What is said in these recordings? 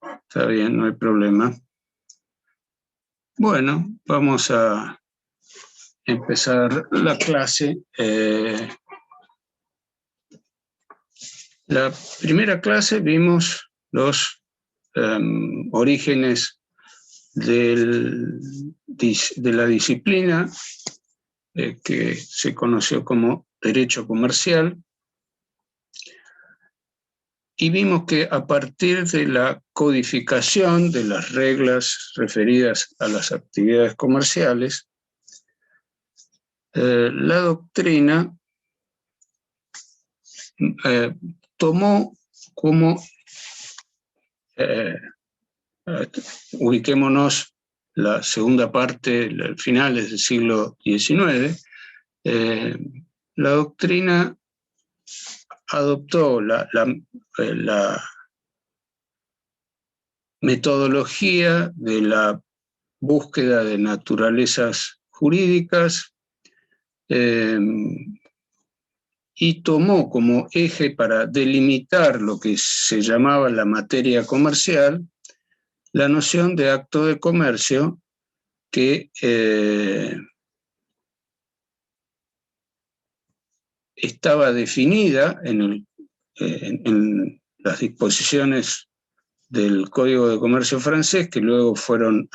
Está bien, no hay problema. Bueno, vamos a empezar la clase. La primera clase vimos los orígenes de la disciplina que se conoció como derecho comercial, y vimos que a partir de la codificación de las reglas referidas a las actividades comerciales, la doctrina tomó como, ubiquémonos la segunda parte, finales del siglo XIX, la doctrina adoptó la metodología de la búsqueda de naturalezas jurídicas y tomó como eje para delimitar lo que se llamaba la materia comercial la noción de acto de comercio que estaba definida en las disposiciones del Código de Comercio francés, que luego fueron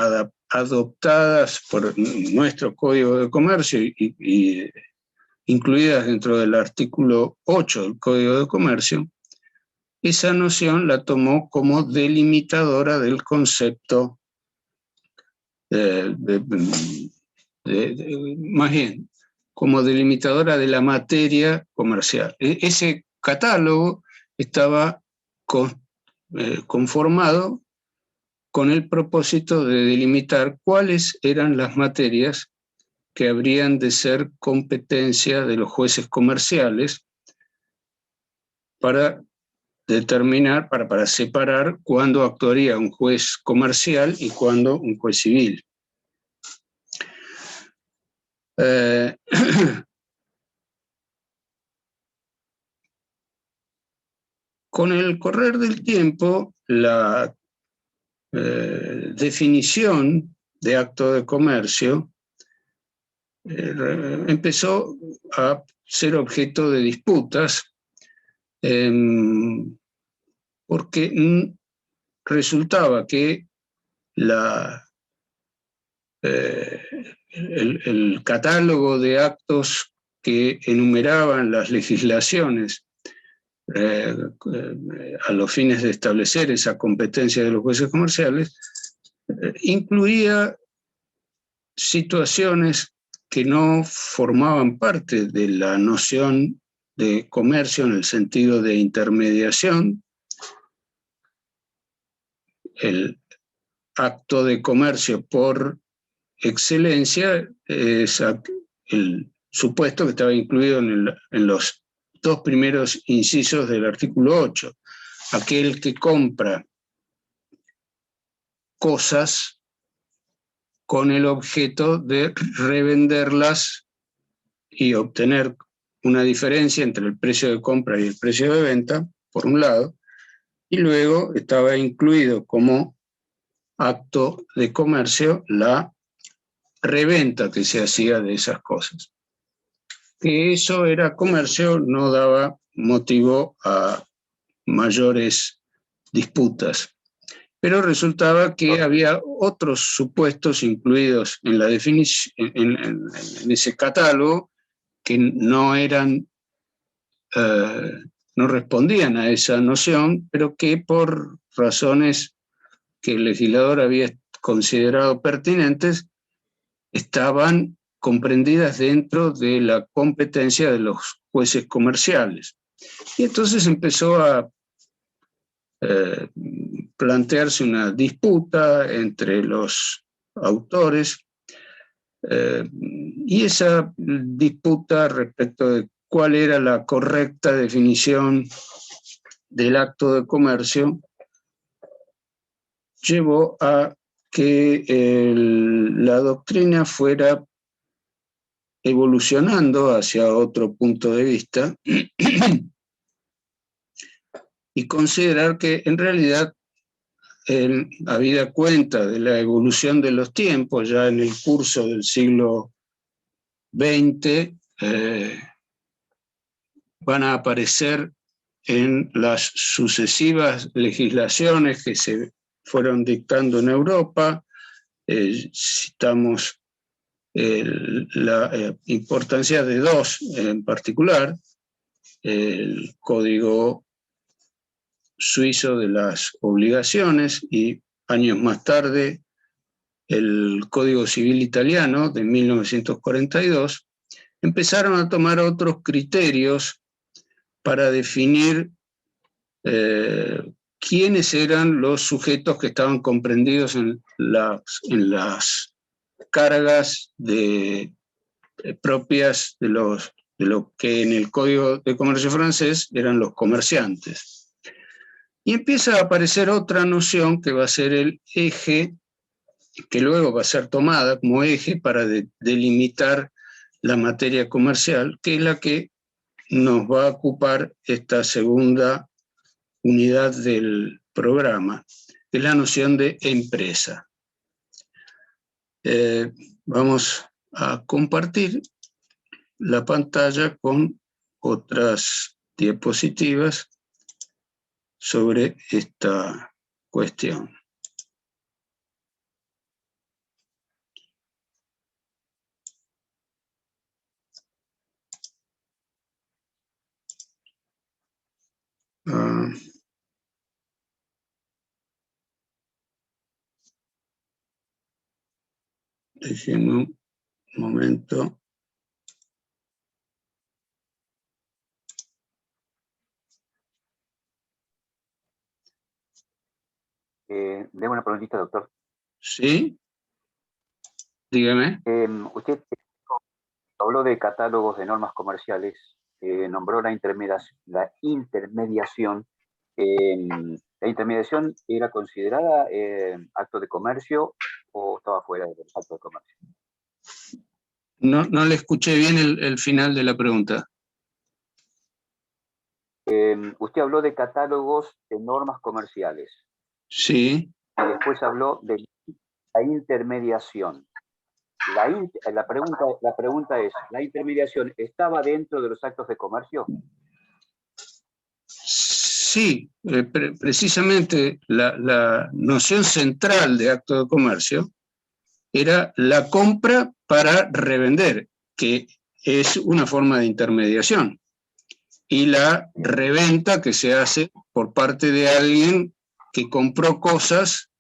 adoptadas por nuestro Código de Comercio y incluidas dentro del artículo 8 del Código de Comercio. Esa noción la tomó como delimitadora del concepto, más bien, como delimitadora de la materia comercial. Ese catálogo estaba conformado con el propósito de delimitar cuáles eran las materias que habrían de ser competencia de los jueces comerciales para determinar, para separar cuándo actuaría un juez comercial y cuándo un juez civil. Con el correr del tiempo, la definición de acto de comercio empezó a ser objeto de disputas porque resultaba que el catálogo de actos que enumeraban las legislaciones a los fines de establecer esa competencia de los jueces comerciales incluía situaciones que no formaban parte de la noción de comercio en el sentido de intermediación. El acto de comercio por excelencia es el supuesto que estaba incluido en los dos primeros incisos del artículo 8. Aquel que compra cosas con el objeto de revenderlas y obtener una diferencia entre el precio de compra y el precio de venta, por un lado, y luego estaba incluido como acto de comercio la reventa que se hacía de esas cosas. Que eso era comercio no daba motivo a mayores disputas, pero resultaba que había otros supuestos incluidos en la definición, en ese catálogo, que no respondían a esa noción, pero que por razones que el legislador había considerado pertinentes, estaban comprendidas dentro de la competencia de los jueces comerciales. Y entonces empezó a plantearse una disputa entre los autores, y esa disputa respecto de cuál era la correcta definición del acto de comercio llevó a que la doctrina fuera evolucionando hacia otro punto de vista y considerar que en realidad, habida cuenta de la evolución de los tiempos, ya en el curso del siglo XX, van a aparecer en las sucesivas legislaciones que se fueron dictando en Europa. Citamos la importancia de dos en particular: el Código Suizo de las Obligaciones y años más tarde el Código Civil Italiano de 1942, empezaron a tomar otros criterios para definir quiénes eran los sujetos que estaban comprendidos en las cargas propias de lo que en el Código de Comercio francés eran los comerciantes. Y empieza a aparecer otra noción que va a ser el eje, que luego va a ser tomada como eje para delimitar la materia comercial, que es la que nos va a ocupar esta segunda unidad del programa, que es la noción de empresa. Vamos a compartir la pantalla con otras diapositivas sobre esta cuestión. Déjenme un momento. Debo una preguntita, doctor. Sí, dígame. Usted habló de catálogos de normas comerciales, nombró la intermediación. ¿La intermediación era considerada acto de comercio o estaba fuera del acto de comercio? No le escuché bien el final de la pregunta. Usted habló de catálogos de normas comerciales. Sí. Y después habló de la intermediación. La pregunta es, ¿la intermediación estaba dentro de los actos de comercio? Sí, precisamente la noción central de acto de comercio era la compra para revender, que es una forma de intermediación, y la reventa que se hace por parte de alguien que compró cosas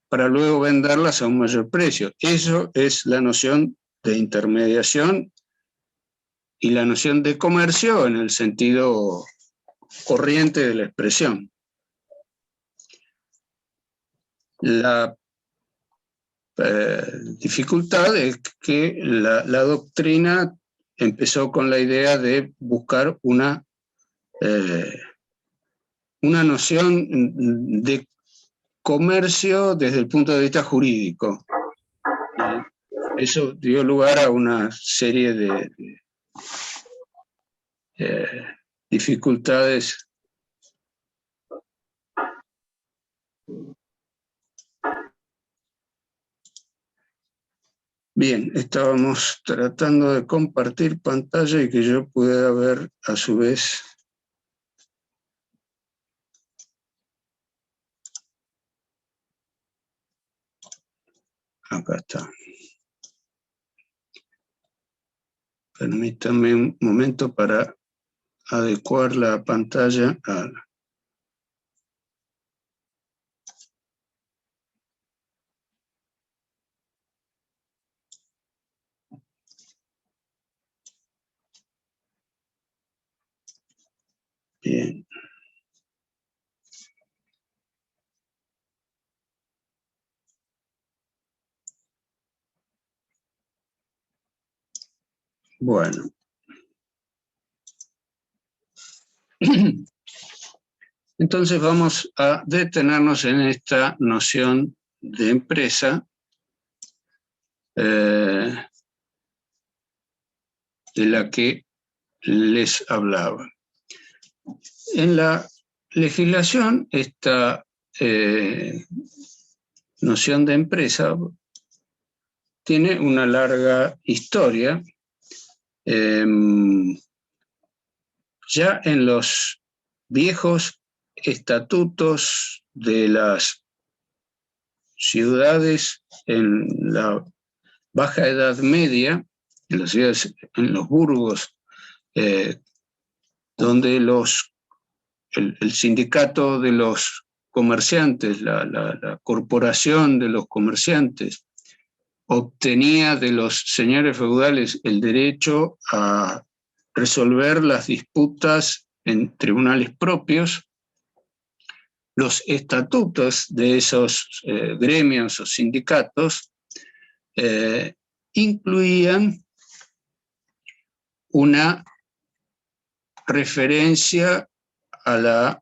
para luego venderlas a un mayor precio. Eso es la noción de intermediación y la noción de comercio en el sentido corriente de la expresión. La dificultad es que la doctrina empezó con la idea de buscar una noción de comercio desde el punto de vista jurídico. Y eso dio lugar a una serie de dificultades. Bien, estábamos tratando de compartir pantalla y que yo pudiera ver a su vez. Acá está. Permítanme un momento para adecuar la pantalla a... Bien. Bueno. Entonces vamos a detenernos en esta noción de empresa de la que les hablaba. En la legislación, esta noción de empresa tiene una larga historia. Ya en los viejos estatutos de las ciudades en la Baja Edad Media, en las ciudades, en los burgos, donde el sindicato de los comerciantes, la corporación de los comerciantes, obtenía de los señores feudales el derecho a resolver las disputas en tribunales propios. Los estatutos de esos gremios o sindicatos incluían una referencia a la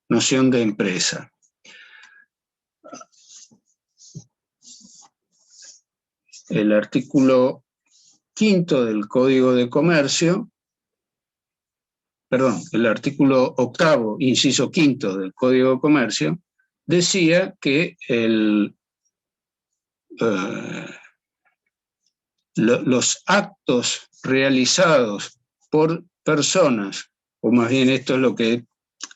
noción de empresa. El artículo 5 del Código de Comercio, perdón, el artículo 8, inciso 5 del Código de Comercio, decía que los actos realizados por personas, o más bien esto es lo que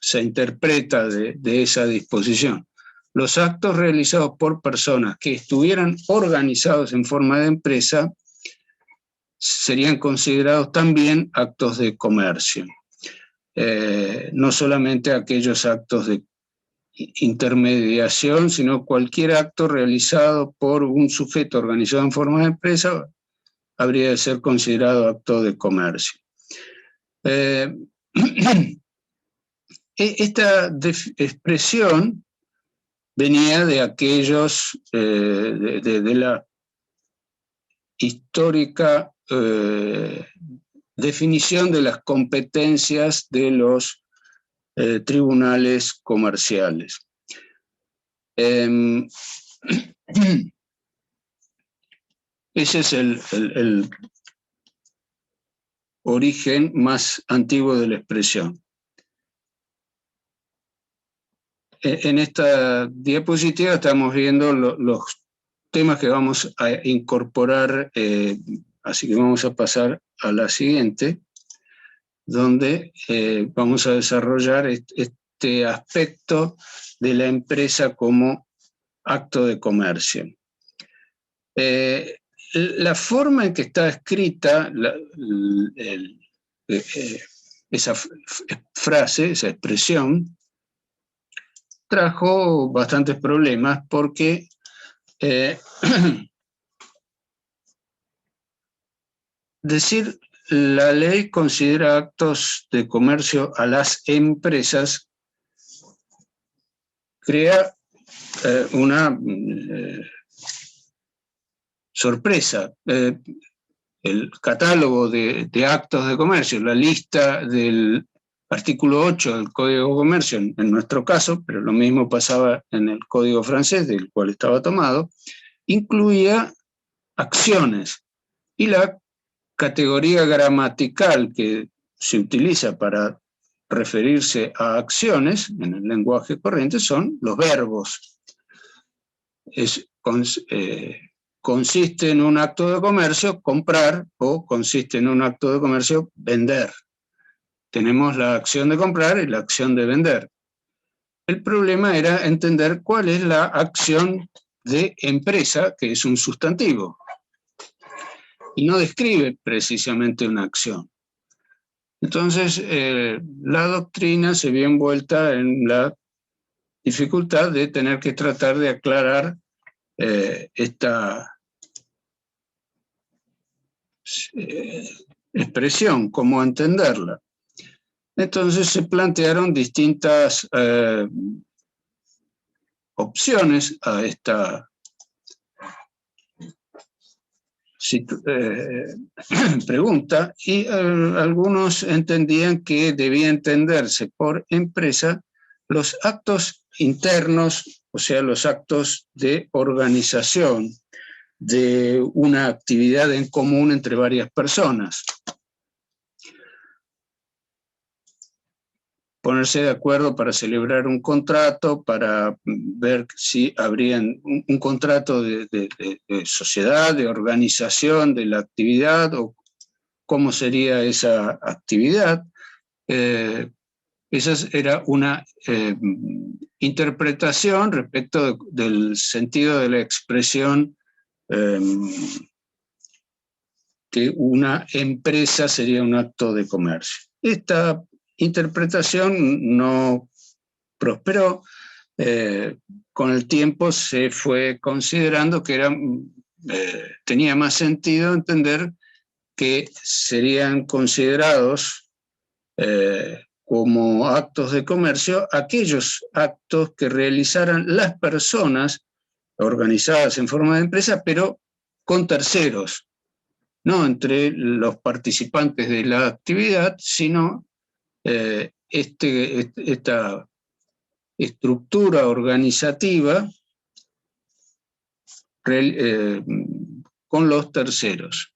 se interpreta de esa disposición, los actos realizados por personas que estuvieran organizados en forma de empresa serían considerados también actos de comercio. No solamente aquellos actos de intermediación, sino cualquier acto realizado por un sujeto organizado en forma de empresa habría de ser considerado acto de comercio. Esta expresión venía de aquellos, de la histórica definición de las competencias de los tribunales comerciales. Ese es el origen más antiguo de la expresión. En esta diapositiva estamos viendo los temas que vamos a incorporar, así que vamos a pasar a la siguiente, donde vamos a desarrollar este aspecto de la empresa como acto de comercio. La forma en que está escrita esa frase, esa expresión, trajo bastantes problemas porque decir la ley considera actos de comercio a las empresas crea una sorpresa. El catálogo de actos de comercio, la lista del artículo 8 del Código de Comercio, en nuestro caso, pero lo mismo pasaba en el Código francés, del cual estaba tomado, incluía acciones. Y la categoría gramatical que se utiliza para referirse a acciones en el lenguaje corriente son los verbos. Consiste en un acto de comercio comprar o consiste en un acto de comercio vender. Tenemos la acción de comprar y la acción de vender. El problema era entender cuál es la acción de empresa, que es un sustantivo, y no describe precisamente una acción. Entonces, la doctrina se vio envuelta en la dificultad de tener que tratar de aclarar esta expresión, cómo entenderla. Entonces se plantearon distintas opciones a esta pregunta y algunos entendían que debía entenderse por empresa los actos internos, o sea, los actos de organización de una actividad en común entre varias personas. ponerse de acuerdo para celebrar un contrato, para ver si habrían un contrato de sociedad, de organización de la actividad, o cómo sería esa actividad. Esa era una interpretación respecto del sentido de la expresión que una empresa sería un acto de comercio. Esta interpretación no prosperó. Con el tiempo se fue considerando que tenía más sentido entender que serían considerados como actos de comercio aquellos actos que realizaran las personas organizadas en forma de empresa, pero con terceros, no entre los participantes de la actividad, sino esta estructura organizativa con los terceros.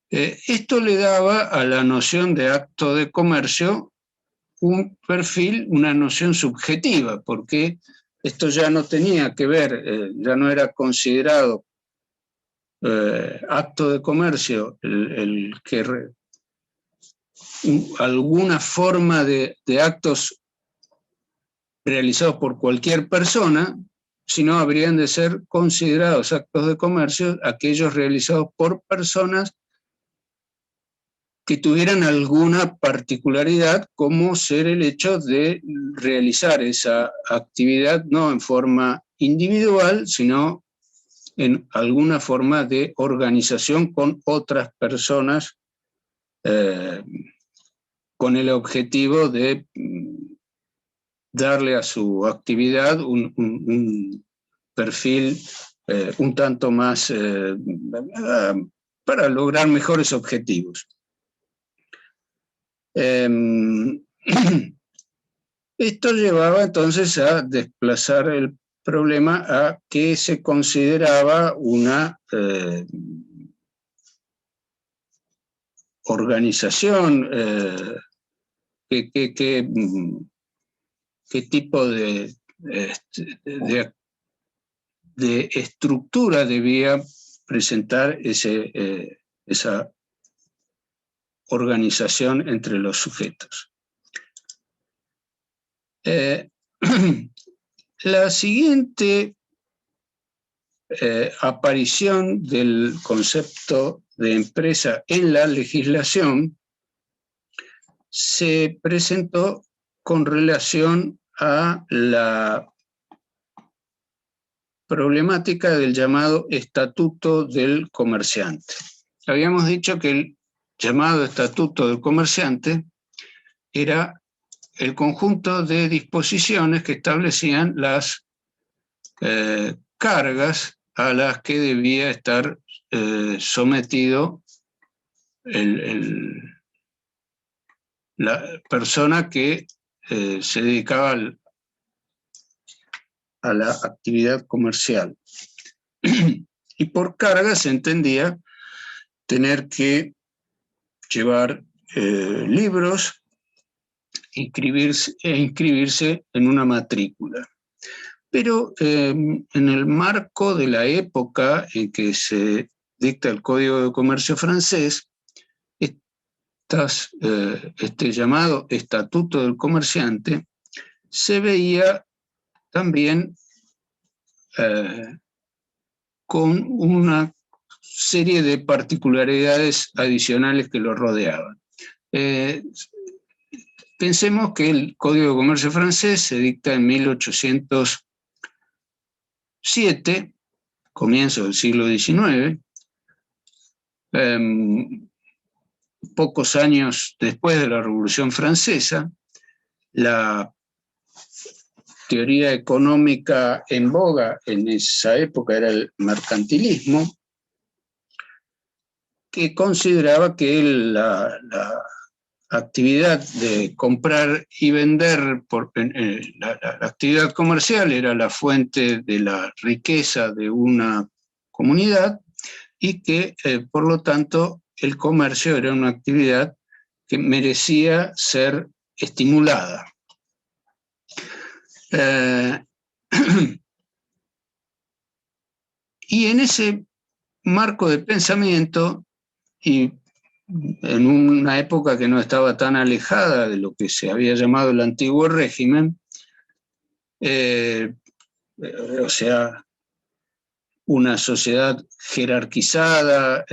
Esto le daba a la noción de acto de comercio un perfil, una noción subjetiva, porque esto ya no tenía que ver, ya no era considerado acto de comercio el que alguna forma de actos realizados por cualquier persona, sino habrían de ser considerados actos de comercio aquellos realizados por personas que tuvieran alguna particularidad, como ser el hecho de realizar esa actividad no en forma individual, sino en alguna forma de organización con otras personas, con el objetivo de darle a su actividad un perfil un tanto más para lograr mejores objetivos. Esto llevaba entonces a desplazar el problema a que se consideraba una organización, qué tipo de estructura debía presentar esa organización entre los sujetos. La siguiente aparición del concepto de empresa en la legislación se presentó con relación a la problemática del llamado Estatuto del Comerciante. Habíamos dicho que el llamado Estatuto del Comerciante era el conjunto de disposiciones que establecían las cargas a las que debía estar sometido la persona que se dedicaba a la actividad comercial. Y por carga se entendía tener que llevar libros, inscribirse en una matrícula. Pero en el marco de la época en que se dicta el Código de Comercio francés, este llamado Estatuto del Comerciante se veía también con una serie de particularidades adicionales que lo rodeaban. Pensemos que el Código de Comercio francés se dicta en 1807, comienzo del siglo XIX, pocos años después de la Revolución Francesa. La teoría económica en boga en esa época era el mercantilismo, que consideraba que la actividad de comprar y vender, la actividad comercial era la fuente de la riqueza de una comunidad y que, por lo tanto, el comercio era una actividad que merecía ser estimulada. Y en ese marco de pensamiento, y en una época que no estaba tan alejada de lo que se había llamado el antiguo régimen, o sea, una sociedad jerarquizada,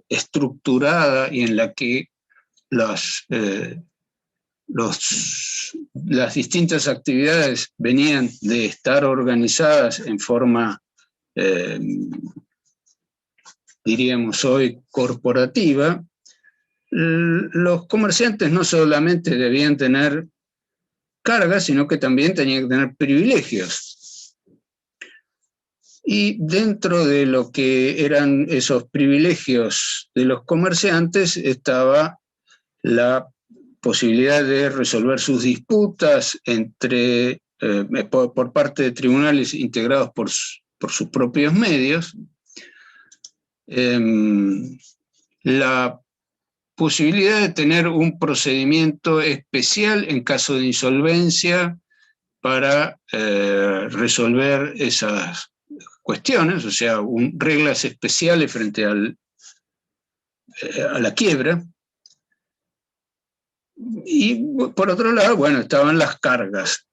estructurada, y en la que las distintas actividades venían de estar organizadas en forma, diríamos hoy, corporativa. Los comerciantes no solamente debían tener cargas, sino que también tenían que tener privilegios. Y dentro de lo que eran esos privilegios de los comerciantes estaba la posibilidad de resolver sus disputas por parte de tribunales integrados por sus propios medios, la posibilidad de tener un procedimiento especial en caso de insolvencia para resolver esas cuestiones, o sea, reglas especiales frente a la quiebra. Y por otro lado, bueno, estaban las cargas.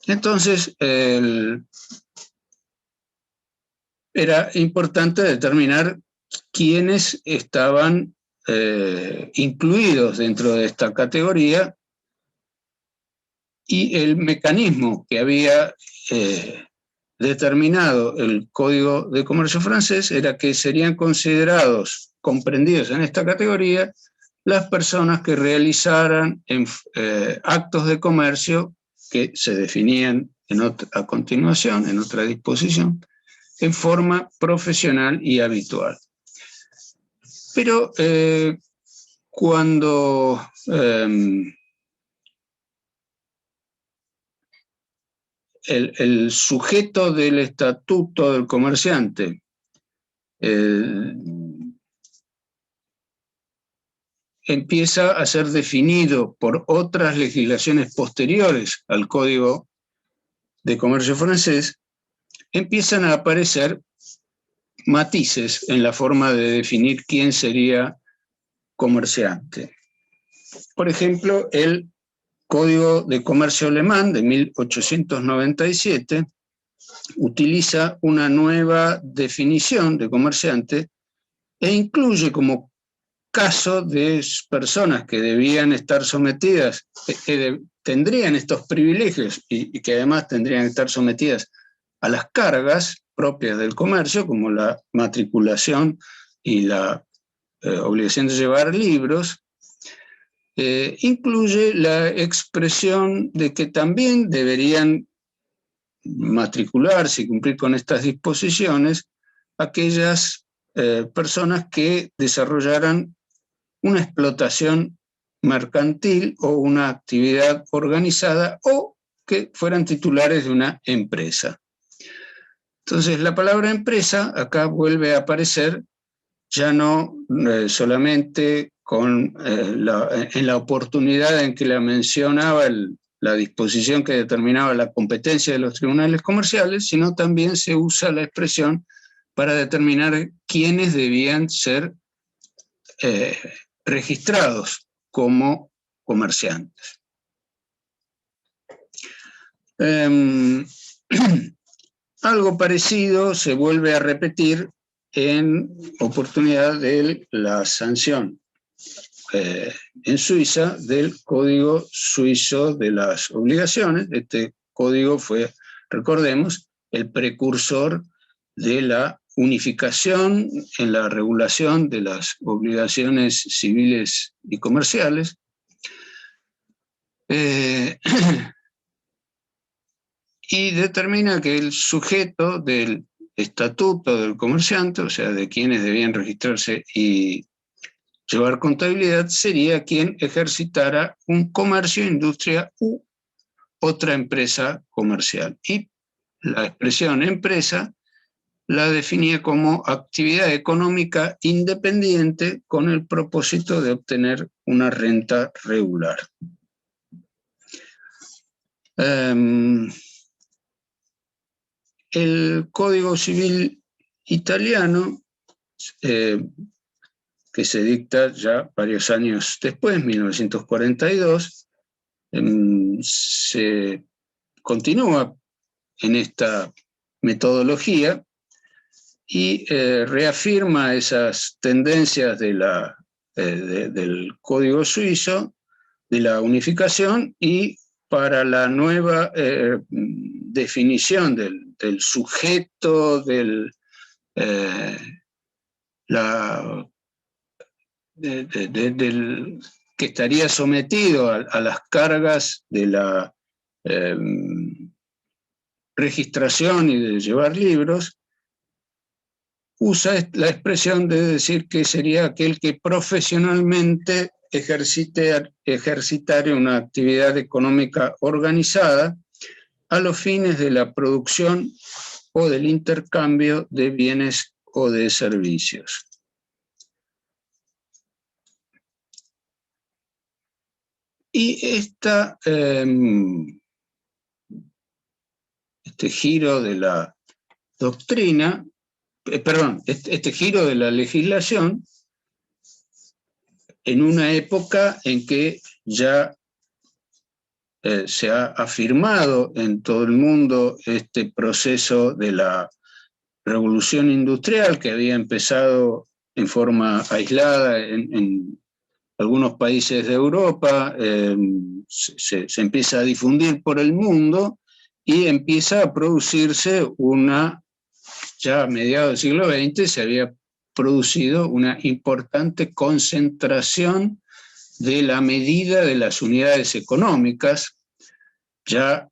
Entonces, era importante determinar quiénes estaban incluidos dentro de esta categoría, y el mecanismo que había determinado el Código de Comercio francés era que serían comprendidos en esta categoría las personas que realizaran actos de comercio que se definían a continuación, en otra disposición, en forma profesional y habitual. Pero cuando el sujeto del estatuto del comerciante empieza a ser definido por otras legislaciones posteriores al Código de Comercio francés, empiezan a aparecer matices en la forma de definir quién sería comerciante. Por ejemplo, el Código de Comercio alemán de 1897 utiliza una nueva definición de comerciante e incluye como caso de personas que debían estar sometidas, que tendrían estos privilegios y que además tendrían que estar sometidas a las cargas propias del comercio, como la matriculación y la obligación de llevar libros. Incluye la expresión de que también deberían matricularse y cumplir con estas disposiciones aquellas personas que desarrollaran una explotación mercantil o una actividad organizada, o que fueran titulares de una empresa. Entonces, la palabra empresa acá vuelve a aparecer ya no solamente en la oportunidad en que la mencionaba la disposición que determinaba la competencia de los tribunales comerciales, sino también se usa la expresión para determinar quiénes debían ser registrados como comerciantes. Algo parecido se vuelve a repetir en oportunidad de la sanción en Suiza del Código Suizo de las Obligaciones. Este código fue, recordemos, el precursor de la unificación en la regulación de las obligaciones civiles y comerciales. Y determina que el sujeto del estatuto del comerciante, o sea, de quienes debían registrarse y llevar contabilidad, sería quien ejercitara un comercio, industria u otra empresa comercial. Y la expresión empresa la definía como actividad económica independiente con el propósito de obtener una renta regular. El Código Civil italiano, que se dicta ya varios años después, 1942, se continúa en esta metodología y reafirma esas tendencias de del Código Suizo, de la unificación, y para la nueva definición del sujeto, del que estaría sometido a las cargas de la registración y de llevar libros, usa la expresión de decir que sería aquel que profesionalmente ejercitara una actividad económica organizada a los fines de la producción o del intercambio de bienes o de servicios. Y este giro de la doctrina, este giro de la legislación, en una época en que ya se ha afirmado en todo el mundo este proceso de la revolución industrial, que había empezado en forma aislada en algunos países de Europa, se empieza a difundir por el mundo y empieza a producirse ya a mediados del siglo XX se había producido una importante concentración de la medida de las unidades económicas. Ya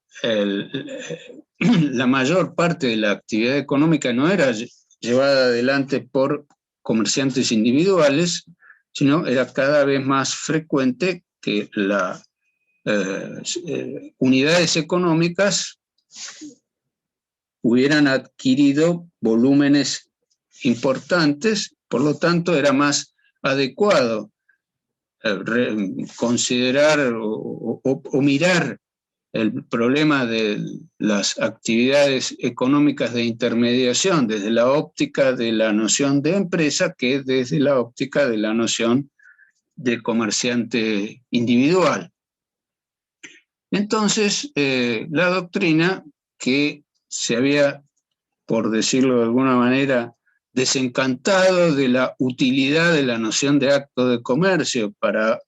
la mayor parte de la actividad económica no era llevada adelante por comerciantes individuales, sino era cada vez más frecuente que las unidades económicas hubieran adquirido volúmenes importantes, por lo tanto era más adecuado considerar o mirar el problema de las actividades económicas de intermediación desde la óptica de la noción de empresa que desde la óptica de la noción de comerciante individual. Entonces, la doctrina, que se había, por decirlo de alguna manera, desencantado de la utilidad de la noción de acto de comercio para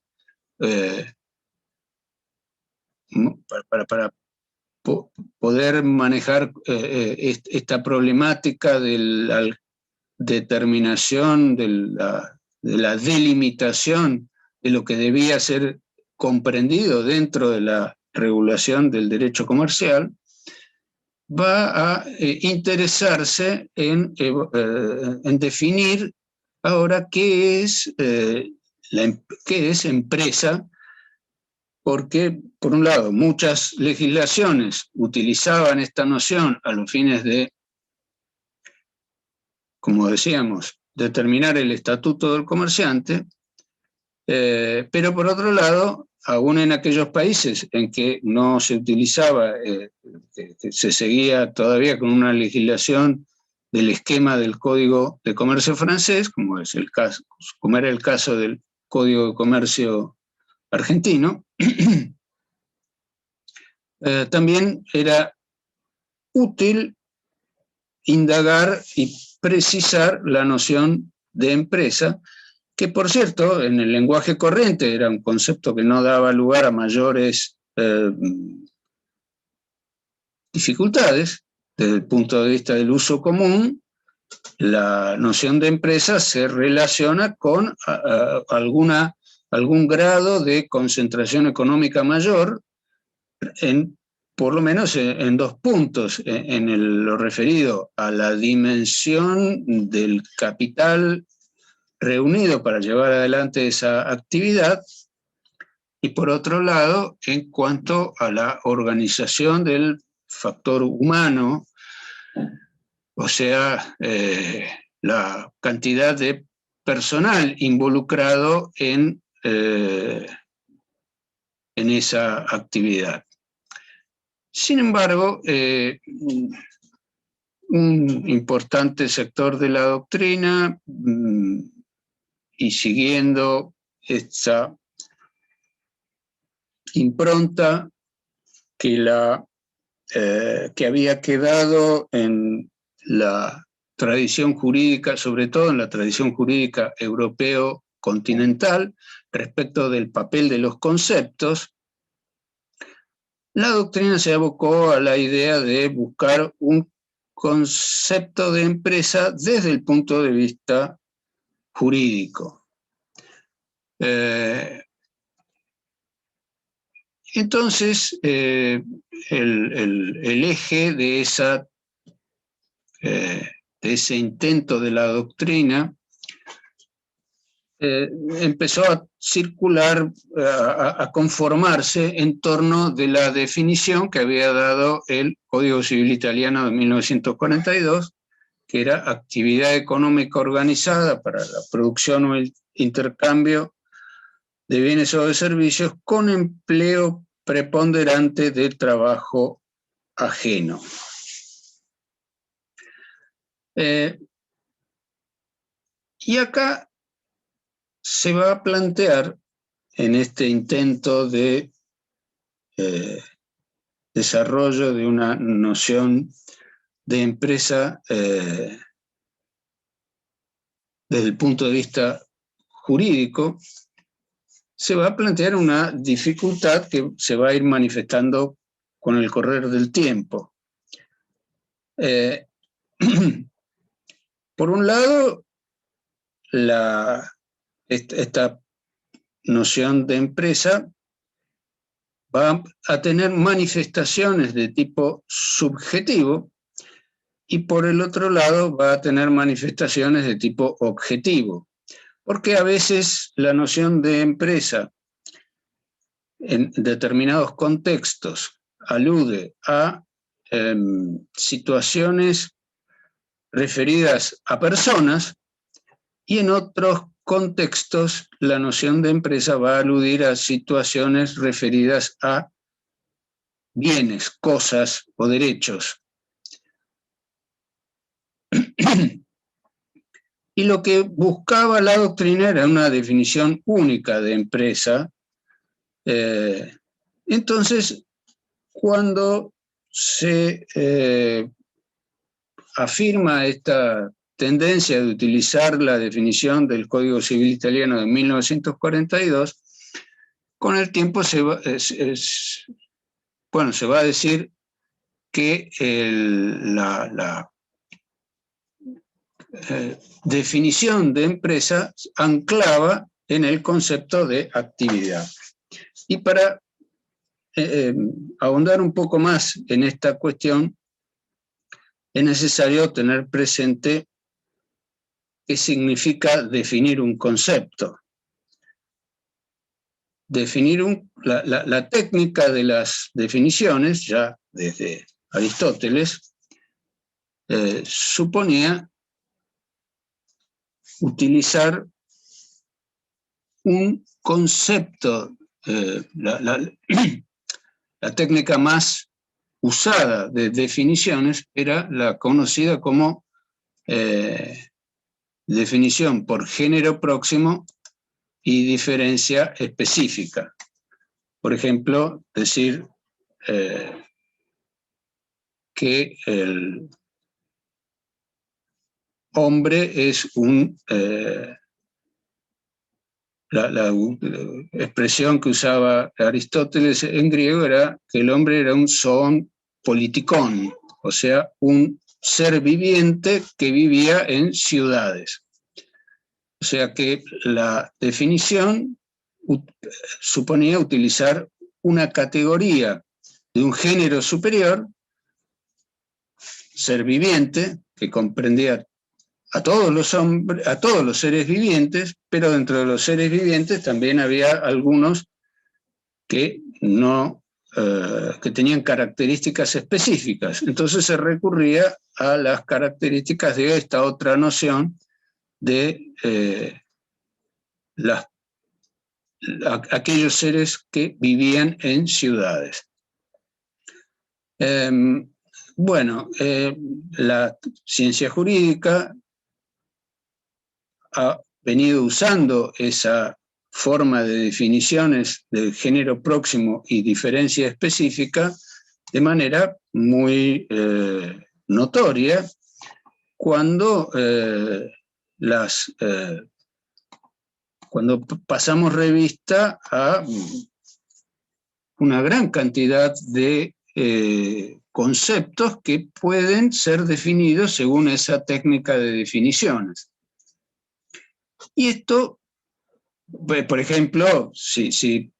poder manejar esta problemática de la determinación, de la delimitación de lo que debía ser comprendido dentro de la regulación del derecho comercial, va a interesarse en definir ahora qué es empresa, porque, por un lado, muchas legislaciones utilizaban esta noción a los fines de, como decíamos, determinar el estatuto del comerciante, pero por otro lado, aún en aquellos países en que no se utilizaba, que se seguía todavía con una legislación del esquema del Código de Comercio francés, como era el caso del Código de Comercio argentino, también era útil indagar y precisar la noción de empresa, que por cierto, en el lenguaje corriente era un concepto que no daba lugar a mayores dificultades. Desde el punto de vista del uso común, la noción de empresa se relaciona con algún grado de concentración económica mayor, por lo menos en dos puntos, en lo referido a la dimensión del capital reunido para llevar adelante esa actividad, y por otro lado, en cuanto a la organización del factor humano, o sea, la cantidad de personal involucrado en esa actividad. Sin embargo, un importante sector de la doctrina, y siguiendo esa impronta que había quedado en la tradición jurídica, sobre todo en la tradición jurídica europeo-continental, respecto del papel de los conceptos, la doctrina se abocó a la idea de buscar un concepto de empresa desde el punto de vista jurídico. Entonces, el eje de ese intento de la doctrina empezó a circular, a conformarse en torno de la definición que había dado el Código Civil Italiano de 1942, que era actividad económica organizada para la producción o el intercambio de bienes o de servicios con empleo preponderante de trabajo ajeno. Y acá se va a plantear, en este intento de desarrollo de una noción de empresa desde el punto de vista jurídico, se va a plantear una dificultad que se va a ir manifestando con el correr del tiempo. Por un lado, esta noción de empresa va a tener manifestaciones de tipo subjetivo y por el otro lado va a tener manifestaciones de tipo objetivo, porque a veces la noción de empresa en determinados contextos alude a situaciones referidas a personas y en otros contextos la noción de empresa va a aludir a situaciones referidas a bienes, cosas o derechos. Y lo que buscaba la doctrina era una definición única de empresa. Entonces, cuando se afirma esta tendencia de utilizar la definición del Código Civil Italiano de 1942, con el tiempo se va a decir que la definición de empresa anclaba en el concepto de actividad. Y para ahondar un poco más en esta cuestión, es necesario tener presente qué significa definir un concepto. La técnica de las definiciones, ya desde Aristóteles, suponía utilizar un concepto, la técnica más usada de definiciones era la conocida como definición por género próximo y diferencia específica. Por ejemplo, decir que el hombre es la expresión que usaba Aristóteles en griego era que el hombre era un zoon politikon, o sea, un ser viviente que vivía en ciudades. O sea que la definición suponía utilizar una categoría de un género superior, ser viviente, que comprendía a todos los hombres, a todos los seres vivientes, pero dentro de los seres vivientes también había algunos que que tenían características específicas. Entonces se recurría a las características de esta otra noción de aquellos seres que vivían en ciudades. Bueno, la ciencia jurídica ha venido usando esa forma de definiciones del género próximo y diferencia específica de manera muy notoria cuando, cuando pasamos revista a una gran cantidad de conceptos que pueden ser definidos según esa técnica de definiciones. Y esto, por ejemplo, si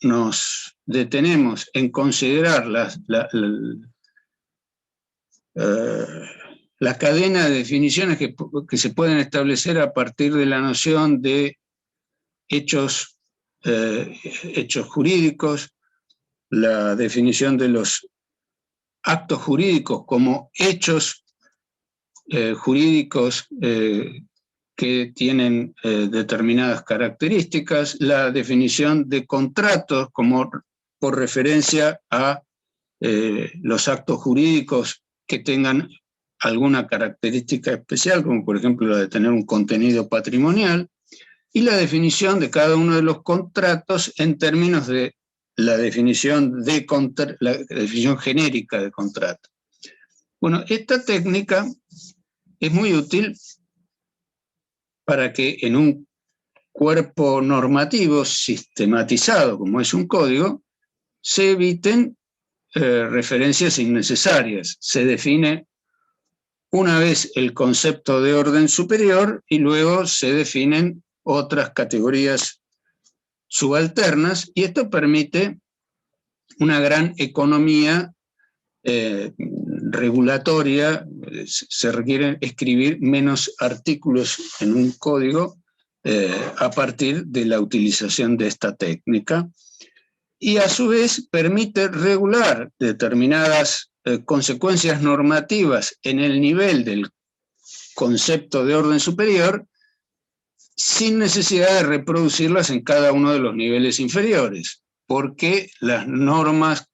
nos detenemos en considerar la cadena de definiciones que se pueden establecer a partir de la noción de hechos jurídicos, la definición de los actos jurídicos como hechos jurídicos que tienen determinadas características, la definición de contratos como por referencia a los actos jurídicos que tengan alguna característica especial, como por ejemplo la de tener un contenido patrimonial, y la definición de cada uno de los contratos en términos de la definición genérica de contrato. Bueno, esta técnica es muy útil para que en un cuerpo normativo sistematizado, como es un código, se eviten referencias innecesarias. Se define una vez el concepto de orden superior y luego se definen otras categorías subalternas, y esto permite una gran economía regulatoria. Se requiere escribir menos artículos en un código a partir de la utilización de esta técnica, y a su vez permite regular determinadas consecuencias normativas en el nivel del concepto de orden superior sin necesidad de reproducirlas en cada uno de los niveles inferiores, porque las normas,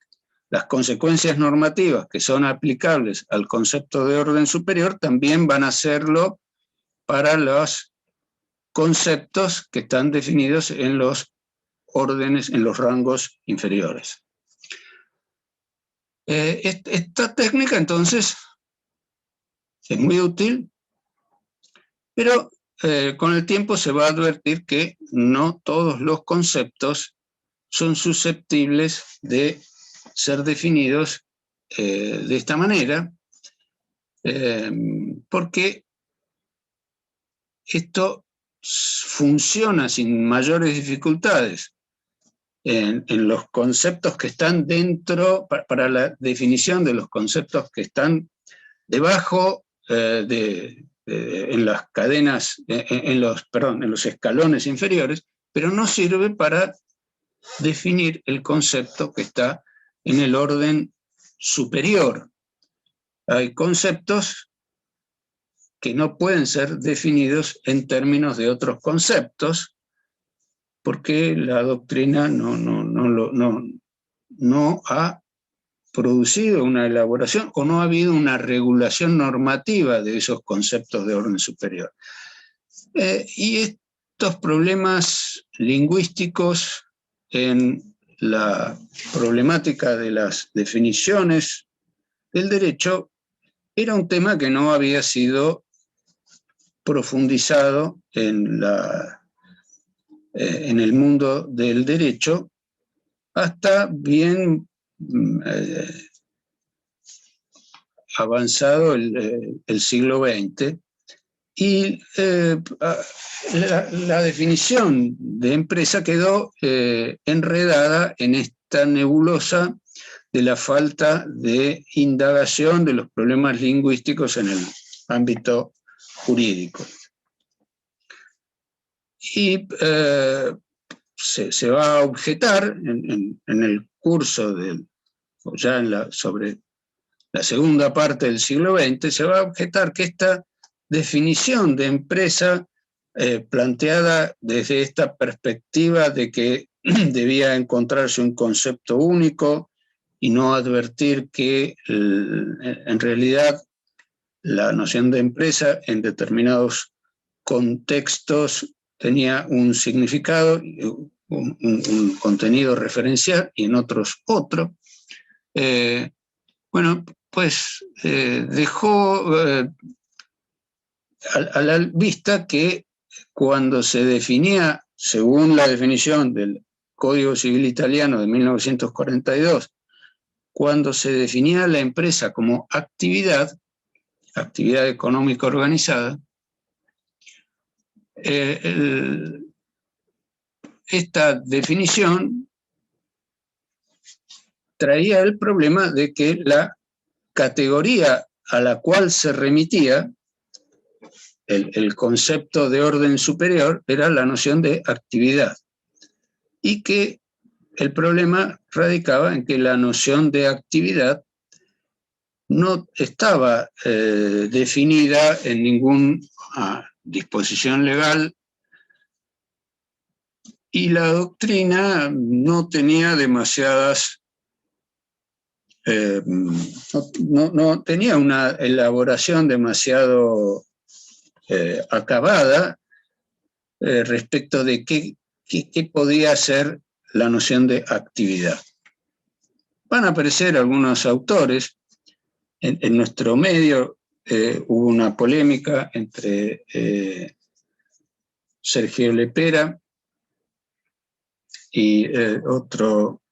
las consecuencias normativas que son aplicables al concepto de orden superior también van a serlo para los conceptos que están definidos en los órdenes, en los rangos inferiores. Esta técnica entonces es muy útil, pero con el tiempo se va a advertir que no todos los conceptos son susceptibles de ser definidos de esta manera, porque esto funciona sin mayores dificultades en los conceptos que están dentro, para la definición de los conceptos que están debajo en las cadenas, en los escalones inferiores, pero no sirve para definir el concepto que está en el orden superior. Hay conceptos que no pueden ser definidos en términos de otros conceptos porque la doctrina no ha producido una elaboración o no ha habido una regulación normativa de esos conceptos de orden superior. Y estos problemas lingüísticos en la problemática de las definiciones del derecho era un tema que no había sido profundizado en el mundo del derecho hasta bien avanzado el siglo XX, y la definición de empresa quedó enredada en esta nebulosa de la falta de indagación de los problemas lingüísticos en el ámbito jurídico. Y se va a objetar en el curso sobre la segunda parte del siglo XX, se va a objetar que esta definición de empresa planteada desde esta perspectiva de que debía encontrarse un concepto único y no advertir que en realidad la noción de empresa en determinados contextos tenía un significado, un contenido referencial, y en otros otro. Bueno, pues dejó a la vista que cuando se definía, según la definición del Código Civil Italiano de 1942, cuando se definía la empresa como actividad económica organizada, esta definición traía el problema de que la categoría a la cual se remitía el concepto de orden superior era la noción de actividad, y que el problema radicaba en que la noción de actividad no estaba definida en ninguna disposición legal, y la doctrina no tenía demasiadas, no tenía una elaboración demasiado acabada respecto de qué podía ser la noción de actividad. Van a aparecer algunos autores. En nuestro medio hubo una polémica entre Sergio Lepera y otro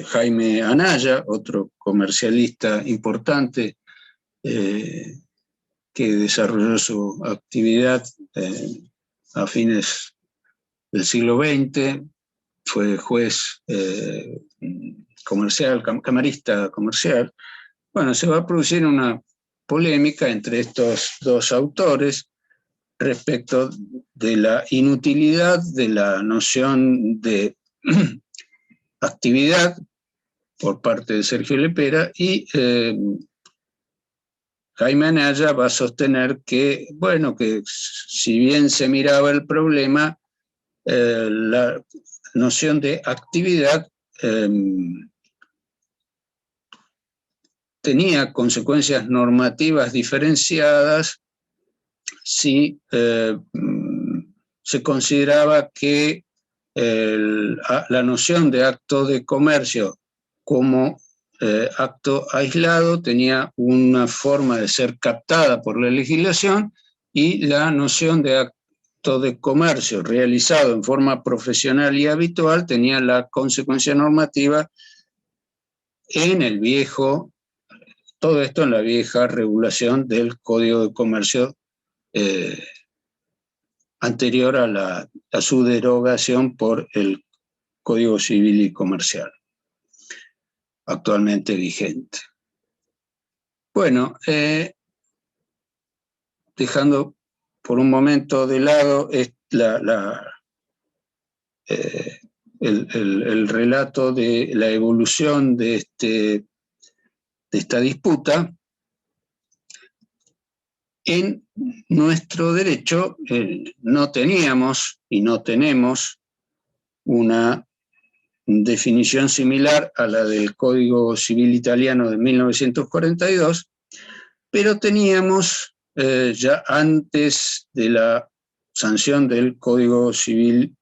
Jaime Anaya, otro comercialista importante que desarrolló su actividad a fines del siglo XX, fue juez comercial, camarista comercial. Bueno, se va a producir una polémica entre estos dos autores respecto de la inutilidad de la noción de actividad por parte de Sergio Lepera, y Jaime Anaya va a sostener que, bueno, que si bien se miraba el problema, la noción de actividad tenía consecuencias normativas diferenciadas si se consideraba que la noción de acto de comercio como acto aislado tenía una forma de ser captada por la legislación, y la noción de acto de comercio realizado en forma profesional y habitual tenía la consecuencia normativa en el viejo, todo esto en la vieja regulación del Código de Comercio anterior a su derogación por el Código Civil y Comercial, actualmente vigente. Bueno, dejando por un momento de lado el relato de la evolución de esta disputa, en nuestro derecho no teníamos y no tenemos una definición similar a la del Código Civil Italiano de 1942, pero teníamos ya antes de la sanción del Código Civil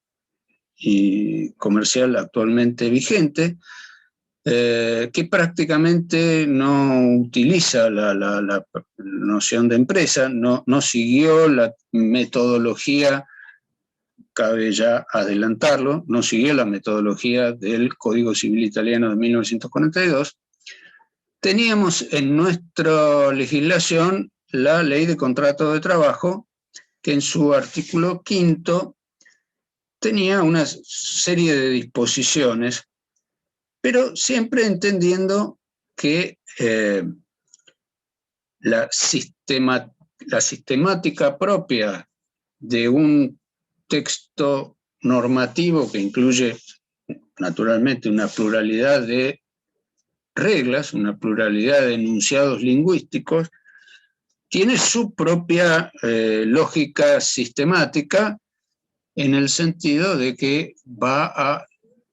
y Comercial actualmente vigente, que prácticamente no utiliza la noción de empresa, no siguió la metodología, cabe ya adelantarlo, no siguió la metodología del Código Civil Italiano de 1942. Teníamos en nuestra legislación la Ley de Contrato de Trabajo, que en su artículo 5 tenía una serie de disposiciones, pero siempre entendiendo que la sistemática propia de un texto normativo que incluye naturalmente una pluralidad de reglas, una pluralidad de enunciados lingüísticos, tiene su propia lógica sistemática, en el sentido de que va a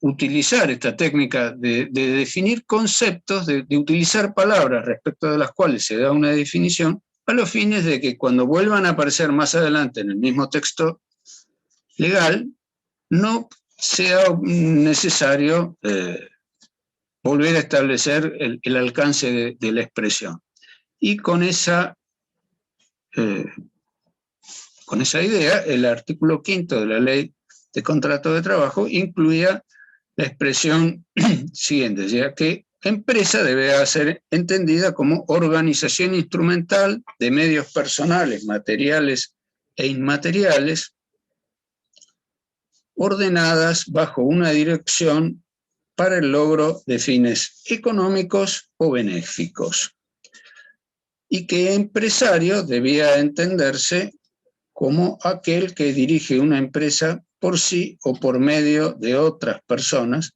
utilizar esta técnica de definir conceptos, de utilizar palabras respecto de las cuales se da una definición, a los fines de que cuando vuelvan a aparecer más adelante en el mismo texto legal, no sea necesario volver a establecer el alcance de la expresión. Y con esa idea, el artículo 5 de la Ley de Contrato de Trabajo incluía la expresión siguiente, ya que empresa debe ser entendida como organización instrumental de medios personales, materiales e inmateriales, ordenadas bajo una dirección para el logro de fines económicos o benéficos, y que empresario debía entenderse como aquel que dirige una empresa por sí o por medio de otras personas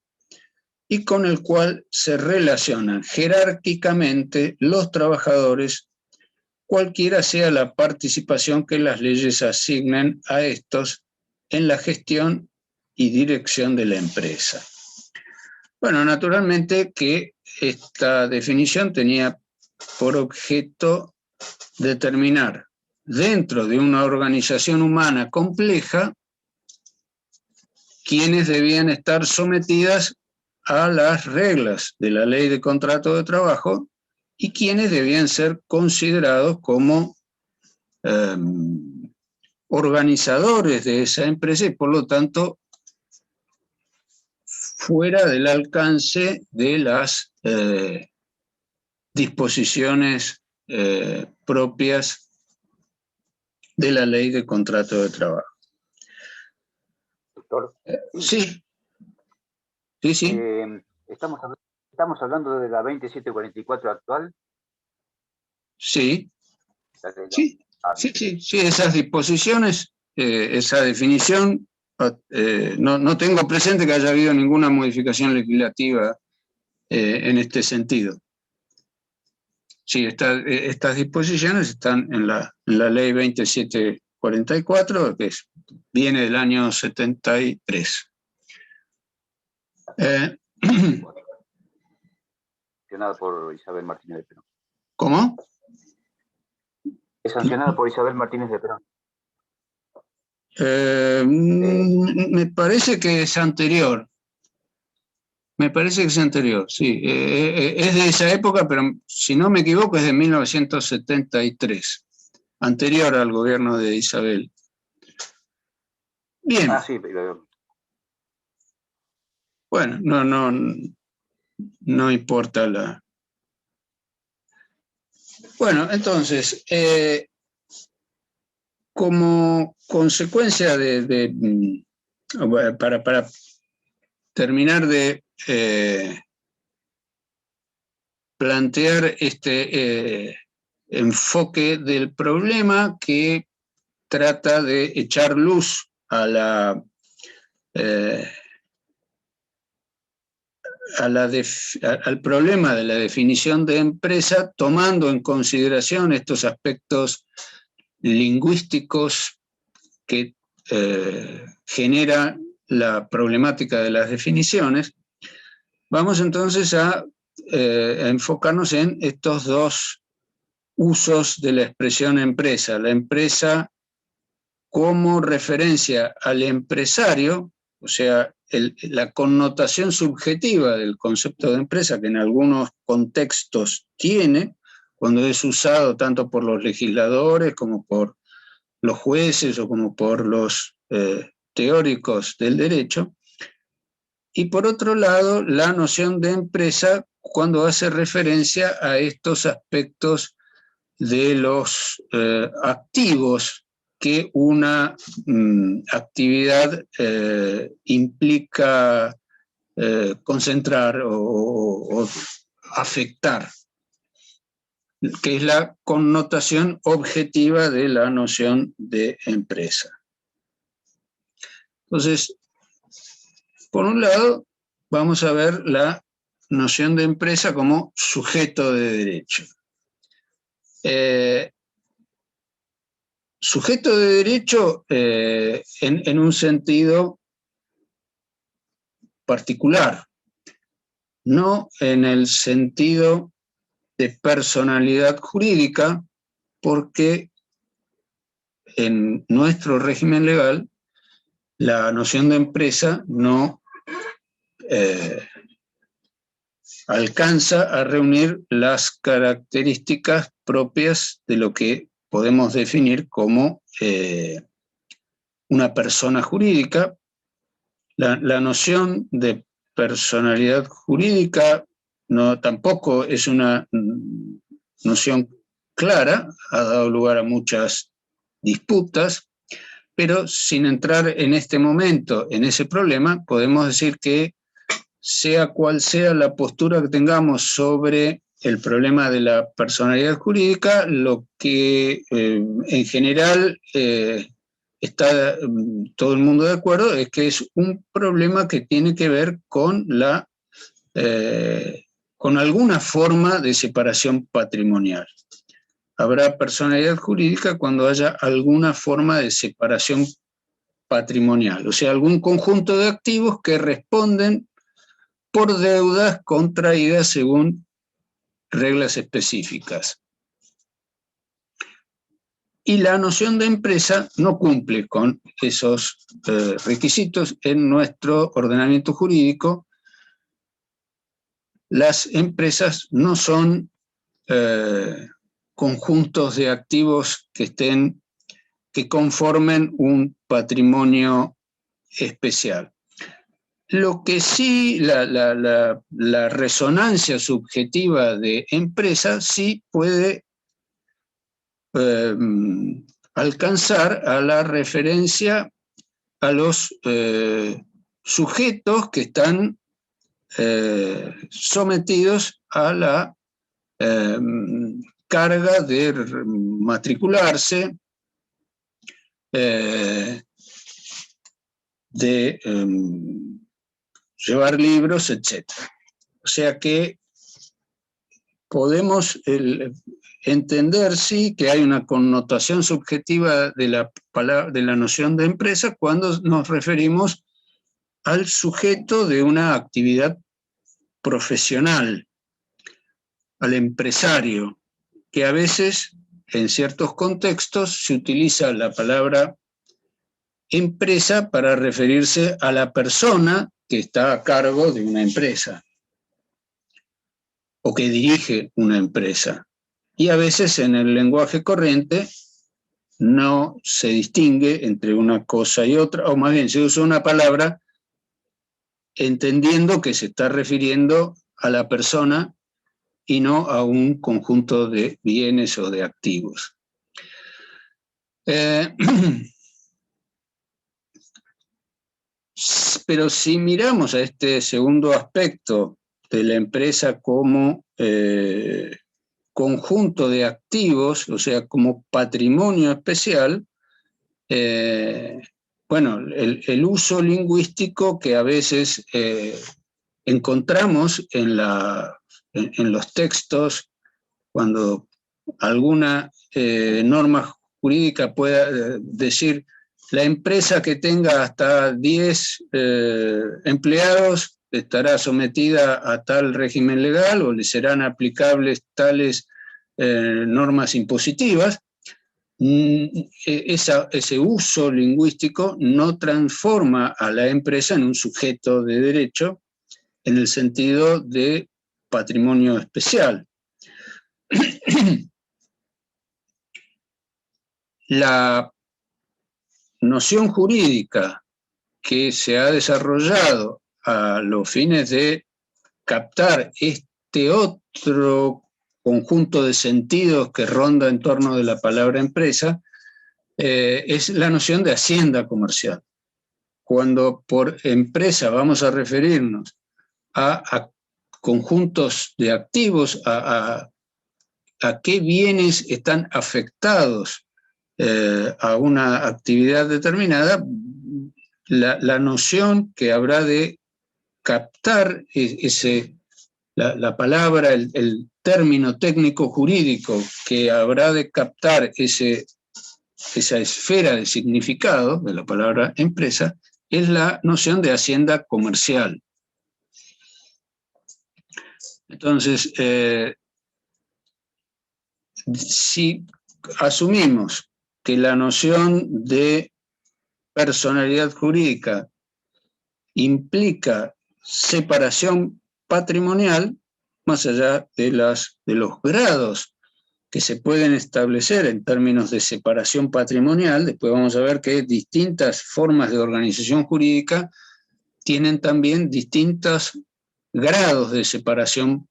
y con el cual se relacionan jerárquicamente los trabajadores, cualquiera sea la participación que las leyes asignen a estos en la gestión y dirección de la empresa. Bueno, naturalmente que esta definición tenía por objeto determinar dentro de una organización humana compleja quienes debían estar sometidas a las reglas de la Ley de Contrato de Trabajo y quienes debían ser considerados como organizadores de esa empresa y por lo tanto fuera del alcance de las disposiciones propias de la Ley de Contrato de Trabajo. Doctor. Sí. Estamos hablando de la 2744 actual. Sí, esas disposiciones, esa definición, no tengo presente que haya habido ninguna modificación legislativa en este sentido. Sí, estas disposiciones están en la Ley 2744, que viene del año 73. Sancionada por Isabel Martínez de Perón. ¿Cómo? Es sancionada por Isabel Martínez de Perón. Me parece que es anterior. Me parece que es anterior, sí. Es de esa época, pero si no me equivoco es de 1973. Anterior al gobierno de Isabel. Bien. Ah, sí, pero... Bueno, no importa la... Bueno, entonces, como consecuencia para terminar de plantear este enfoque del problema que trata de echar luz a al problema de la definición de empresa, tomando en consideración estos aspectos lingüísticos que genera la problemática de las definiciones. Vamos entonces a enfocarnos en estos dos usos de la expresión empresa. La empresa como referencia al empresario, o sea, la connotación subjetiva del concepto de empresa que en algunos contextos tiene, cuando es usado tanto por los legisladores como por los jueces o como por los teóricos del derecho. Y por otro lado, la noción de empresa cuando hace referencia a estos aspectos de los activos que una actividad implica concentrar o afectar, que es la connotación objetiva de la noción de empresa. Entonces, por un lado, vamos a ver la noción de empresa como sujeto de derecho. Sujeto de derecho en un sentido particular, no en el sentido de personalidad jurídica, porque en nuestro régimen legal la noción de empresa no alcanza a reunir las características propias de lo que podemos definir como una persona jurídica. La noción de personalidad jurídica tampoco es una noción clara, ha dado lugar a muchas disputas, pero sin entrar en este momento en ese problema, podemos decir que sea cual sea la postura que tengamos sobre el problema de la personalidad jurídica, lo que en general está todo el mundo de acuerdo es que es un problema que tiene que ver con con alguna forma de separación patrimonial. Habrá personalidad jurídica cuando haya alguna forma de separación patrimonial, o sea, algún conjunto de activos que responden por deudas contraídas según reglas específicas. Y la noción de empresa no cumple con esos requisitos en nuestro ordenamiento jurídico. Las empresas no son conjuntos de activos que conformen un patrimonio especial. Lo que sí, la resonancia subjetiva de empresa sí puede alcanzar a la referencia a los sujetos que están sometidos a la carga de matricularse, de llevar libros, etc. O sea que podemos entender, sí, que hay una connotación subjetiva de la noción de empresa cuando nos referimos al sujeto de una actividad profesional, al empresario, que a veces, en ciertos contextos, se utiliza la palabra empresa para referirse a la persona que está a cargo de una empresa o que dirige una empresa. Y a veces en el lenguaje corriente no se distingue entre una cosa y otra, o más bien se usa una palabra entendiendo que se está refiriendo a la persona y no a un conjunto de bienes o de activos. Pero si miramos a este segundo aspecto de la empresa como conjunto de activos, o sea, como patrimonio especial, bueno, el uso lingüístico que a veces encontramos en los textos, cuando alguna norma jurídica pueda decir la empresa que tenga hasta 10 empleados estará sometida a tal régimen legal o le serán aplicables tales normas impositivas. Ese uso lingüístico no transforma a la empresa en un sujeto de derecho en el sentido de patrimonio especial. La noción jurídica que se ha desarrollado a los fines de captar este otro conjunto de sentidos que ronda en torno de la palabra empresa, es la noción de hacienda comercial. Cuando por empresa vamos a referirnos a conjuntos de activos, a qué bienes están afectados a una actividad determinada, la noción que habrá de captar la palabra, el término técnico jurídico que habrá de captar esa esfera de significado de la palabra empresa, es la noción de hacienda comercial. Entonces, si asumimos que la noción de personalidad jurídica implica separación patrimonial, más allá de los grados que se pueden establecer en términos de separación patrimonial, después vamos a ver que distintas formas de organización jurídica tienen también distintos grados de separación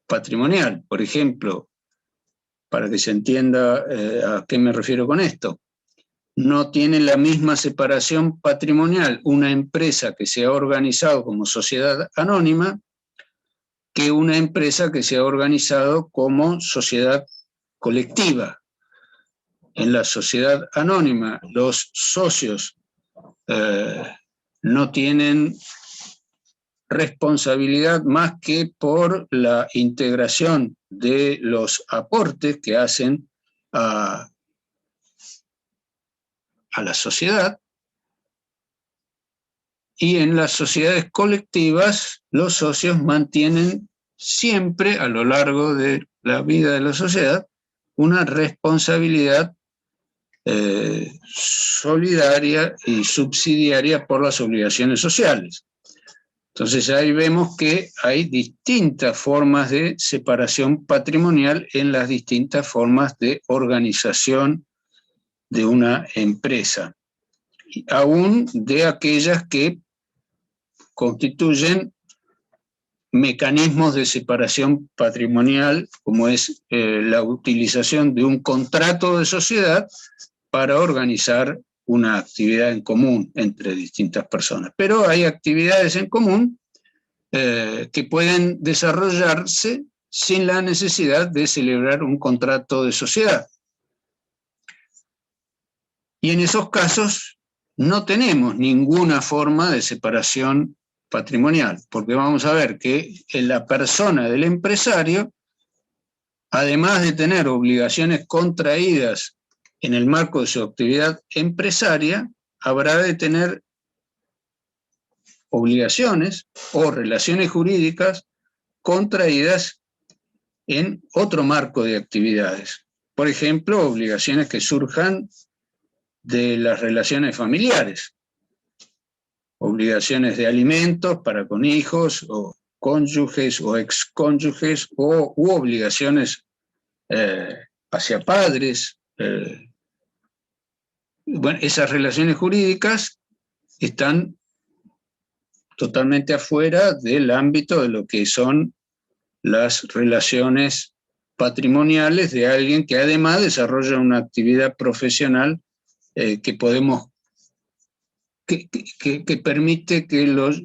patrimonial. Por ejemplo, para que se entienda a qué me refiero con esto, no tiene la misma separación patrimonial una empresa que se ha organizado como sociedad anónima que una empresa que se ha organizado como sociedad colectiva. En la sociedad anónima, los socios no tienen responsabilidad más que por la integración de los aportes que hacen a la sociedad, y en las sociedades colectivas los socios mantienen siempre a lo largo de la vida de la sociedad una responsabilidad solidaria y subsidiaria por las obligaciones sociales. Entonces ahí vemos que hay distintas formas de separación patrimonial en las distintas formas de organización de una empresa, aún de aquellas que constituyen mecanismos de separación patrimonial, como es la utilización de un contrato de sociedad para organizar una actividad en común entre distintas personas. Pero hay actividades en común que pueden desarrollarse sin la necesidad de celebrar un contrato de sociedad. Y en esos casos no tenemos ninguna forma de separación patrimonial, porque vamos a ver que en la persona del empresario, además de tener obligaciones contraídas en el marco de su actividad empresaria, habrá de tener obligaciones o relaciones jurídicas contraídas en otro marco de actividades. Por ejemplo, obligaciones que surjan de las relaciones familiares, obligaciones de alimentos para con hijos o cónyuges o excónyuges, u obligaciones hacia padres. Bueno, esas relaciones jurídicas están totalmente afuera del ámbito de lo que son las relaciones patrimoniales de alguien que además desarrolla una actividad profesional que permite que los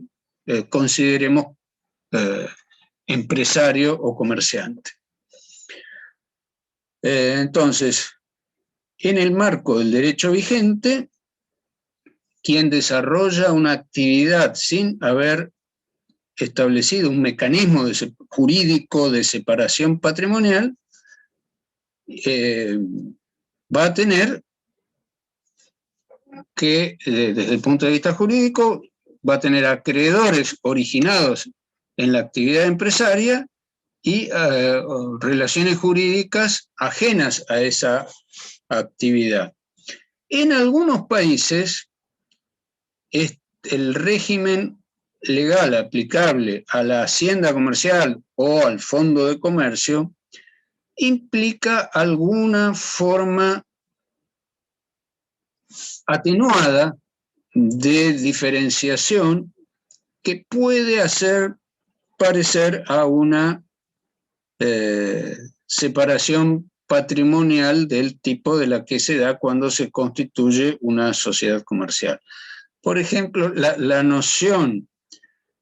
consideremos empresario o comerciante. Entonces, en el marco del derecho vigente, quien desarrolla una actividad sin haber establecido un mecanismo jurídico de separación patrimonial, va a tener que, desde el punto de vista jurídico, va a tener acreedores originados en la actividad empresaria y relaciones jurídicas ajenas a esa actividad. En algunos países, el régimen legal aplicable a la hacienda comercial o al fondo de comercio implica alguna forma atenuada de diferenciación que puede hacer parecer a una separación patrimonial del tipo de la que se da cuando se constituye una sociedad comercial. Por ejemplo, la noción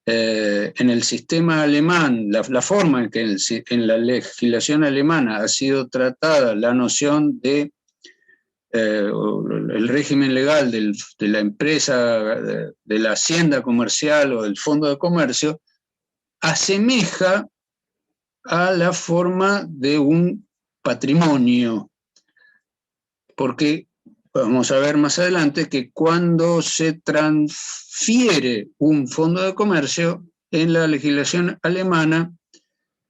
en el sistema alemán, la forma en que en la legislación alemana ha sido tratada la noción de el régimen legal de la empresa, de la hacienda comercial o del fondo de comercio, asemeja a la forma de un patrimonio, porque vamos a ver más adelante que cuando se transfiere un fondo de comercio en la legislación alemana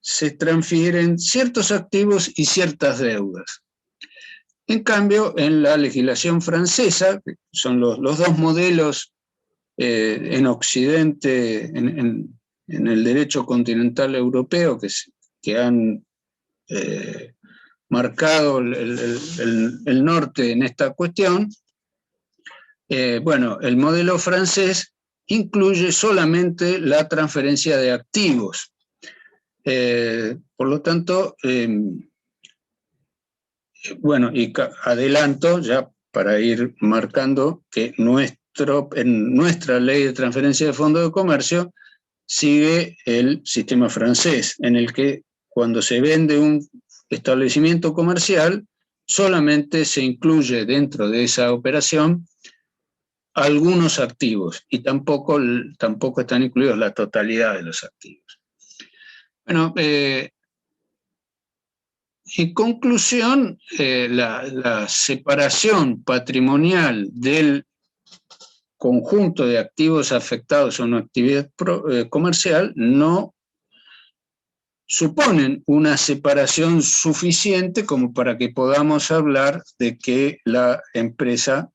se transfieren ciertos activos y ciertas deudas. En cambio, en la legislación francesa, que son los dos modelos en Occidente, en el derecho continental europeo, que han marcado el norte en esta cuestión, bueno, el modelo francés incluye solamente la transferencia de activos. Por lo tanto, bueno, y adelanto ya para ir marcando que en nuestra ley de transferencia de fondos de comercio sigue el sistema francés, en el que cuando se vende un establecimiento comercial, solamente se incluye dentro de esa operación algunos activos y tampoco están incluidos la totalidad de los activos. Bueno, en conclusión, la separación patrimonial del conjunto de activos afectados a una actividad comercial no suponen una separación suficiente como para que podamos hablar de que la empresa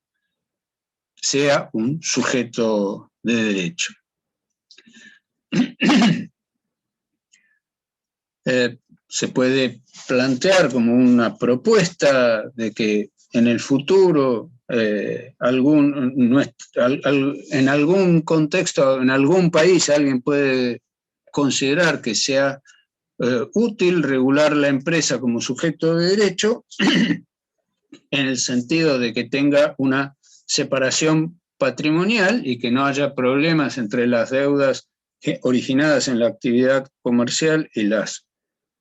sea un sujeto de derecho. Se puede plantear como una propuesta de que en el futuro, en algún contexto, en algún país, alguien puede considerar que sea útil regular la empresa como sujeto de derecho en el sentido de que tenga una separación patrimonial y que no haya problemas entre las deudas originadas en la actividad comercial y las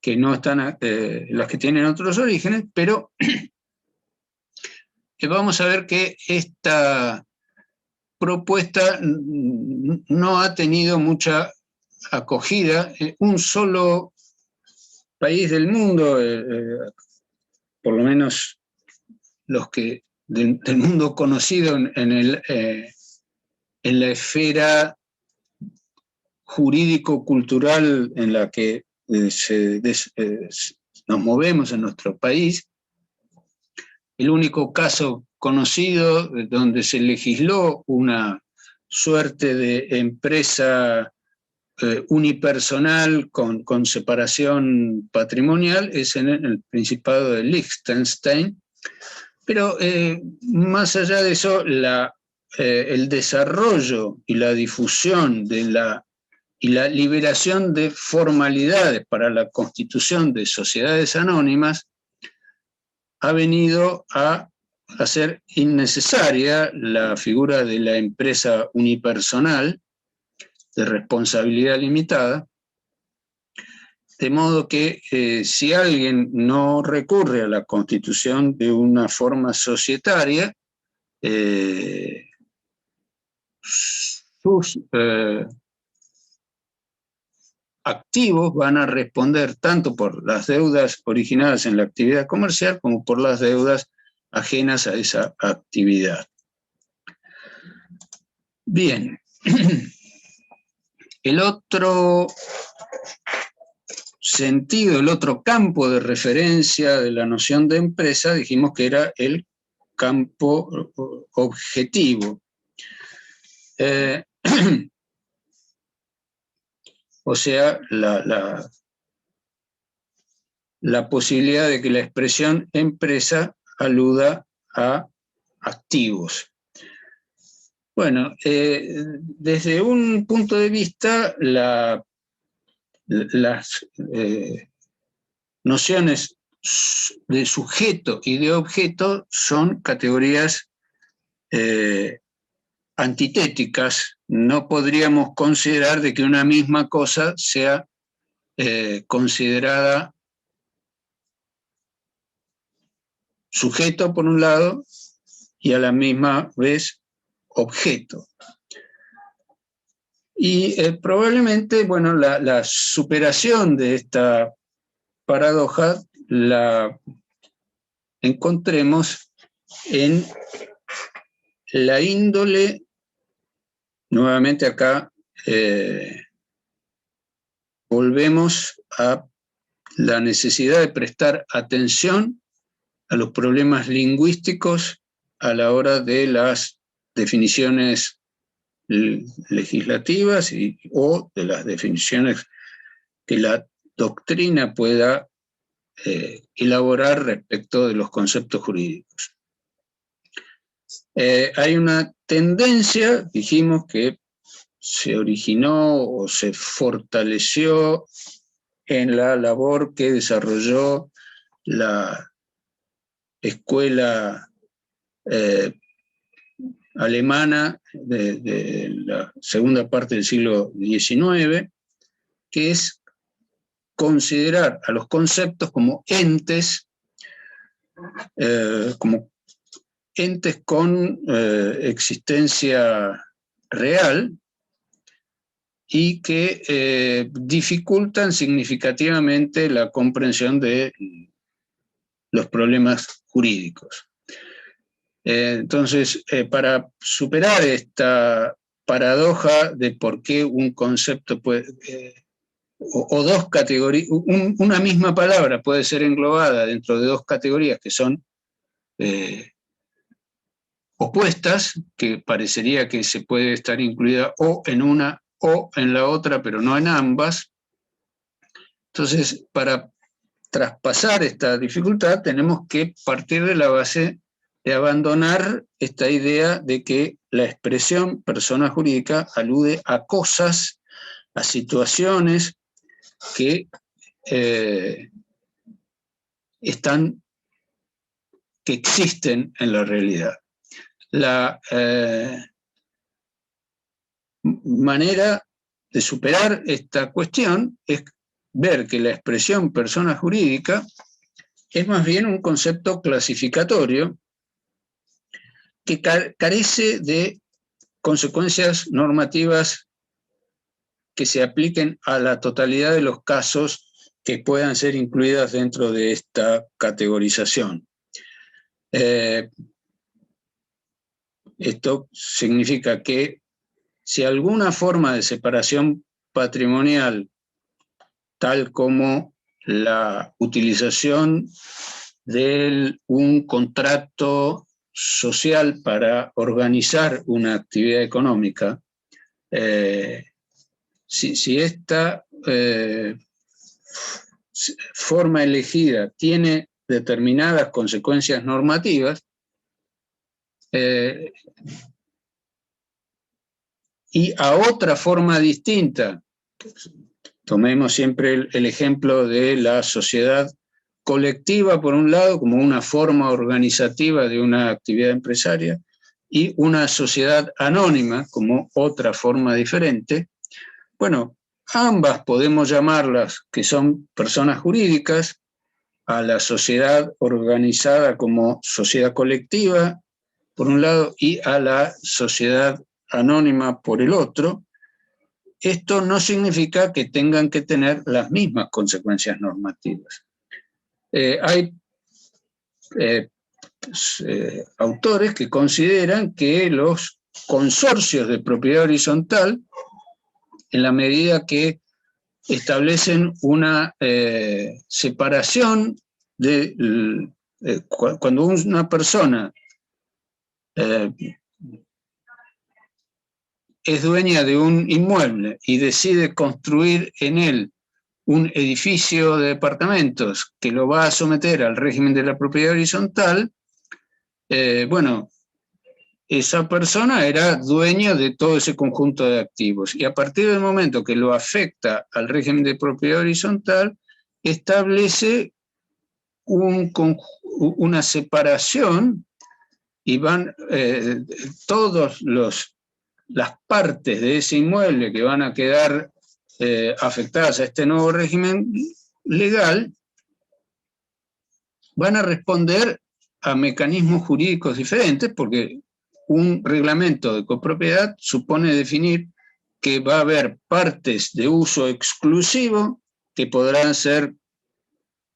que no están, las que tienen otros orígenes, pero vamos a ver que esta propuesta no ha tenido mucha acogida. Un solo país del mundo, por lo menos los que del mundo conocido en la esfera jurídico-cultural en la que nos movemos en nuestro país. El único caso conocido donde se legisló una suerte de empresa unipersonal con separación patrimonial es en el Principado de Liechtenstein, pero más allá de eso, el desarrollo y la difusión y la liberación de formalidades para la constitución de sociedades anónimas ha venido a hacer innecesaria la figura de la empresa unipersonal de responsabilidad limitada, de modo que si alguien no recurre a la constitución de una forma societaria, sus activos van a responder tanto por las deudas originadas en la actividad comercial como por las deudas ajenas a esa actividad. Bien. El otro sentido, el otro campo de referencia de la noción de empresa, dijimos que era el campo objetivo. O sea, la posibilidad de que la expresión empresa aluda a activos. Bueno, desde un punto de vista, las nociones de sujeto y de objeto son categorías antitéticas. No podríamos considerar de que una misma cosa sea considerada sujeto por un lado y a la misma vez objeto. Y probablemente, bueno, la superación de esta paradoja la encontremos en la índole, nuevamente acá volvemos a la necesidad de prestar atención a los problemas lingüísticos a la hora de las definiciones legislativas o de las definiciones que la doctrina pueda elaborar respecto de los conceptos jurídicos. Hay una tendencia, dijimos, que se originó o se fortaleció en la labor que desarrolló la escuela alemana de la segunda parte del siglo XIX, que es considerar a los conceptos como entes con existencia real y que dificultan significativamente la comprensión de los problemas jurídicos. Entonces, para superar esta paradoja de por qué un concepto puede, o dos categorías, una misma palabra puede ser englobada dentro de dos categorías que son opuestas, que parecería que se puede estar incluida o en una o en la otra, pero no en ambas. Entonces, para traspasar esta dificultad, tenemos que partir de la base de abandonar esta idea de que la expresión persona jurídica alude a cosas, a situaciones que que existen en la realidad. La manera de superar esta cuestión es ver que la expresión persona jurídica es más bien un concepto clasificatorio que carece de consecuencias normativas que se apliquen a la totalidad de los casos que puedan ser incluidas dentro de esta categorización. Esto significa que si alguna forma de separación patrimonial, tal como la utilización de un contrato social para organizar una actividad económica, si esta forma elegida tiene determinadas consecuencias normativas, y a otra forma distinta, tomemos siempre el ejemplo de la sociedad colectiva, por un lado, como una forma organizativa de una actividad empresaria, y una sociedad anónima como otra forma diferente. Bueno, ambas podemos llamarlas que son personas jurídicas, a la sociedad organizada como sociedad colectiva, por un lado, y a la sociedad anónima por el otro. Esto no significa que tengan que tener las mismas consecuencias normativas. Hay autores que consideran que los consorcios de propiedad horizontal, en la medida que establecen una separación de cuando una persona es dueña de un inmueble y decide construir en él un edificio de departamentos que lo va a someter al régimen de la propiedad horizontal, bueno, esa persona era dueña de todo ese conjunto de activos. Y a partir del momento que lo afecta al régimen de propiedad horizontal, establece una separación y van todas las partes de ese inmueble que van a quedar afectadas a este nuevo régimen legal, van a responder a mecanismos jurídicos diferentes, porque un reglamento de copropiedad supone definir que va a haber partes de uso exclusivo que podrán ser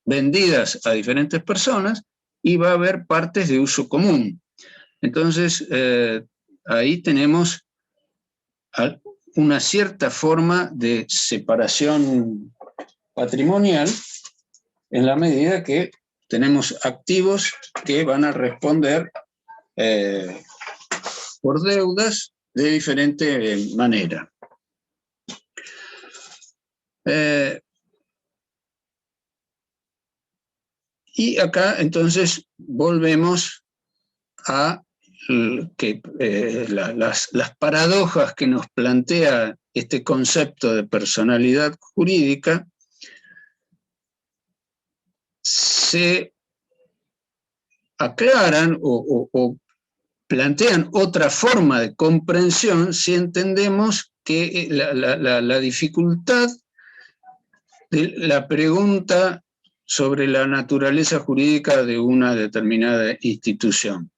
vendidas a diferentes personas y va a haber partes de uso común. Entonces, ahí tenemos una cierta forma de separación patrimonial en la medida que tenemos activos que van a responder por deudas de diferente manera. Y acá entonces volvemos a que, las paradojas que nos plantea este concepto de personalidad jurídica se aclaran o plantean otra forma de comprensión si entendemos que la dificultad de la pregunta sobre la naturaleza jurídica de una determinada institución.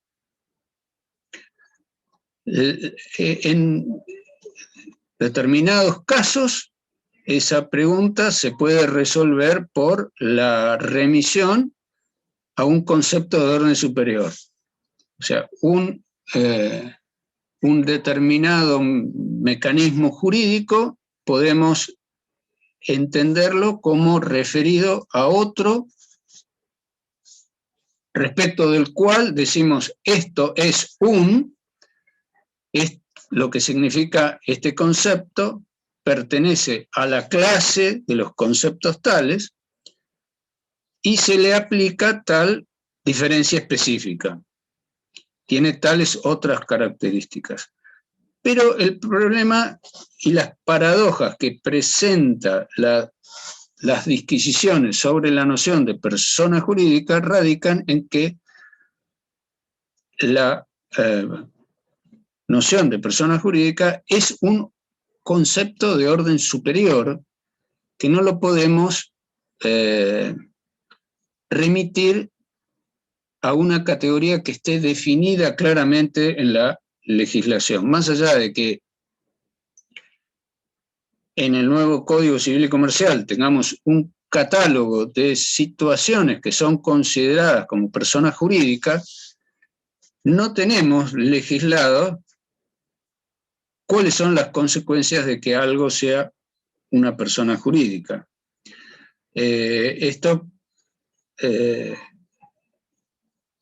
En determinados casos, esa pregunta se puede resolver por la remisión a un concepto de orden superior. O sea, un determinado mecanismo jurídico podemos entenderlo como referido a otro respecto del cual decimos esto es lo que significa este concepto, pertenece a la clase de los conceptos tales y se le aplica tal diferencia específica. Tiene tales otras características. Pero el problema y las paradojas que presenta las disquisiciones sobre la noción de persona jurídica radican en que la noción de persona jurídica es un concepto de orden superior que no lo podemos remitir a una categoría que esté definida claramente en la legislación. Más allá de que en el nuevo Código Civil y Comercial tengamos un catálogo de situaciones que son consideradas como personas jurídicas, no tenemos legislado cuáles son las consecuencias de que algo sea una persona jurídica. Esto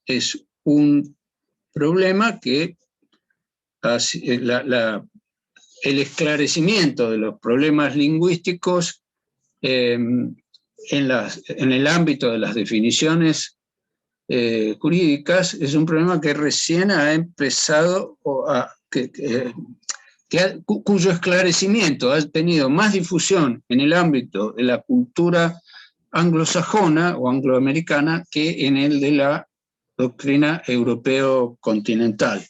es un problema que el esclarecimiento de los problemas lingüísticos en el ámbito de las definiciones jurídicas es un problema que recién ha empezado, cuyo esclarecimiento ha tenido más difusión en el ámbito de la cultura anglosajona o angloamericana que en el de la doctrina europeo-continental.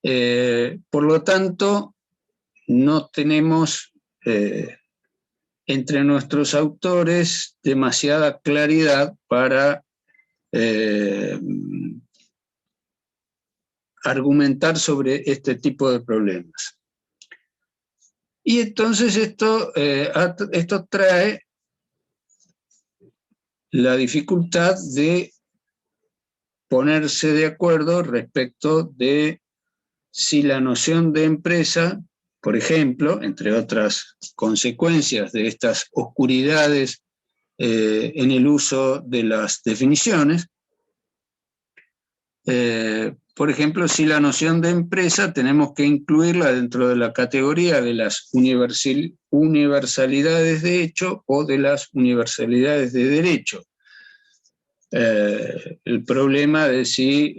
Por lo tanto, no tenemos entre nuestros autores demasiada claridad para argumentar sobre este tipo de problemas. Y entonces esto trae la dificultad de ponerse de acuerdo respecto de si la noción de empresa, por ejemplo, entre otras consecuencias de estas oscuridades en el uso de las definiciones, por ejemplo, si la noción de empresa tenemos que incluirla dentro de la categoría de las universalidades de hecho o de las universalidades de derecho. El problema de si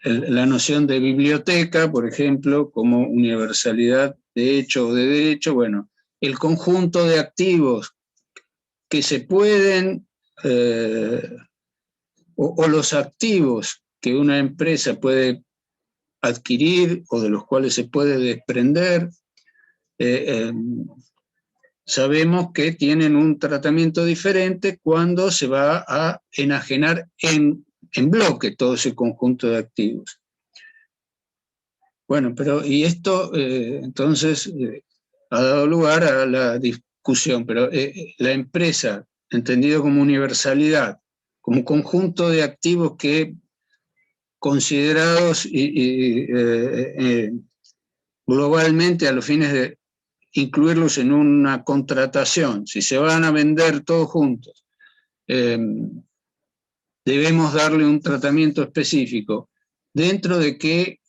la noción de biblioteca, por ejemplo, como universalidad de hecho o de derecho, bueno, el conjunto de activos que se pueden, o los activos que una empresa puede adquirir o de los cuales se puede desprender, sabemos que tienen un tratamiento diferente cuando se va a enajenar en bloque todo ese conjunto de activos. Bueno, pero y esto entonces ha dado lugar a la discusión, pero la empresa, entendido como universalidad, como conjunto de activos que considerados globalmente a los fines de incluirlos en una contratación. Si se van a vender todos juntos, debemos darle un tratamiento específico. ¿Dentro de qué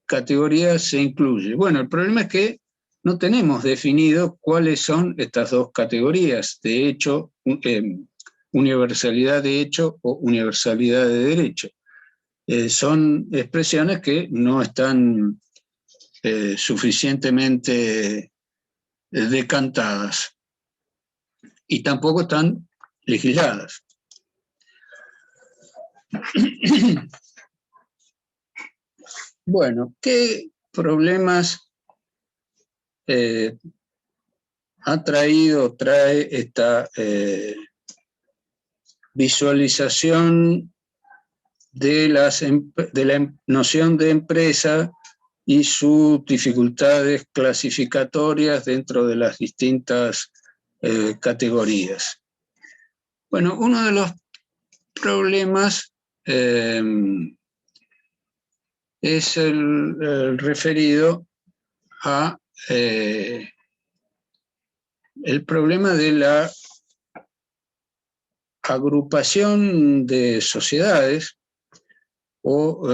categoría se incluye? Bueno, el problema es que no tenemos definido cuáles son estas dos categorías, de hecho, universalidad de hecho o universalidad de derecho. Son expresiones que no están suficientemente decantadas y tampoco están legisladas. Bueno, ¿qué problemas trae esta visualización de la noción de empresa y sus dificultades clasificatorias dentro de las distintas categorías? Bueno, uno de los problemas es el referido a el problema de la agrupación de sociedades o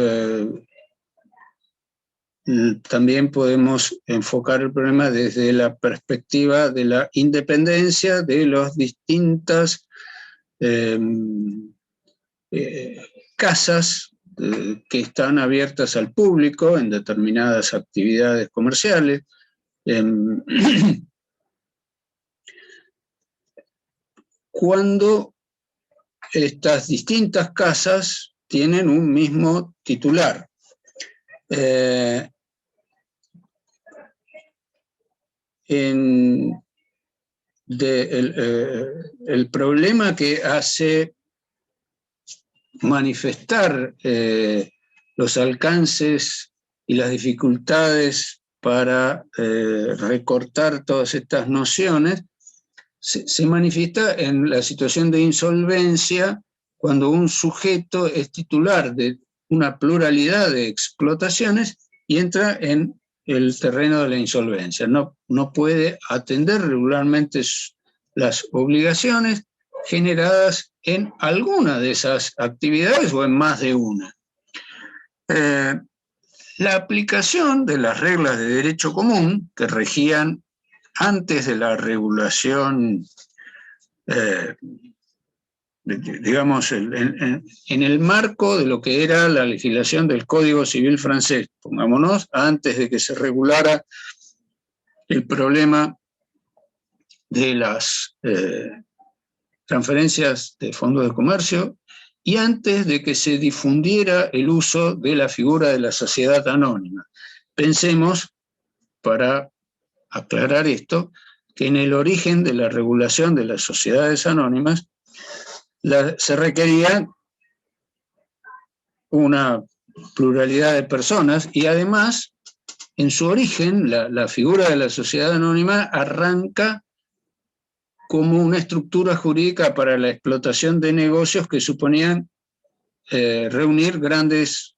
también podemos enfocar el problema desde la perspectiva de la independencia de las distintas casas que están abiertas al público en determinadas actividades comerciales. Cuando estas distintas casas tienen un mismo titular. El problema que hace manifestar los alcances y las dificultades para recortar todas estas nociones se manifiesta en la situación de insolvencia, cuando un sujeto es titular de una pluralidad de explotaciones y entra en el terreno de la insolvencia. No puede atender regularmente las obligaciones generadas en alguna de esas actividades o en más de una. La aplicación de las reglas de derecho común que regían antes de la regulación, digamos, en el marco de lo que era la legislación del Código Civil francés, pongámonos, antes de que se regulara el problema de las transferencias de fondos de comercio y antes de que se difundiera el uso de la figura de la sociedad anónima. Pensemos, para aclarar esto, que en el origen de la regulación de las sociedades anónimas se requería una pluralidad de personas y además, en su origen, la figura de la sociedad anónima arranca como una estructura jurídica para la explotación de negocios que suponían reunir grandes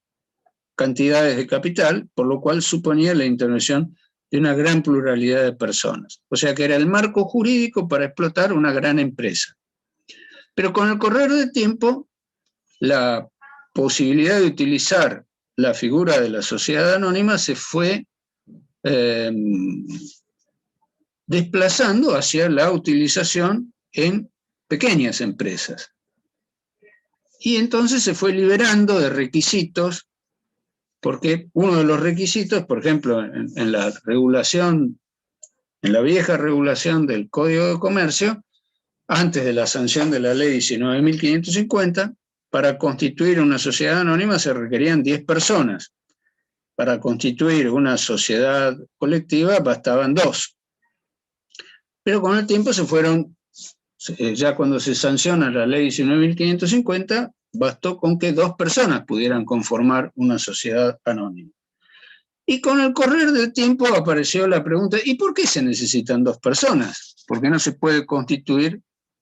cantidades de capital, por lo cual suponía la intervención de una gran pluralidad de personas. O sea que era el marco jurídico para explotar una gran empresa. Pero con el correr del tiempo, la posibilidad de utilizar la figura de la sociedad anónima se fue desplazando hacia la utilización en pequeñas empresas. Y entonces se fue liberando de requisitos, porque uno de los requisitos, por ejemplo, en la regulación, en la vieja regulación del Código de Comercio, antes de la sanción de la ley 19.550, para constituir una sociedad anónima se requerían 10 personas. Para constituir una sociedad colectiva bastaban 2. Pero con el tiempo se fueron, ya cuando se sanciona la ley 19.550, bastó con que 2 personas pudieran conformar una sociedad anónima. Y con el correr del tiempo apareció la pregunta, ¿y por qué se necesitan 2 personas? ¿Por qué no se puede constituir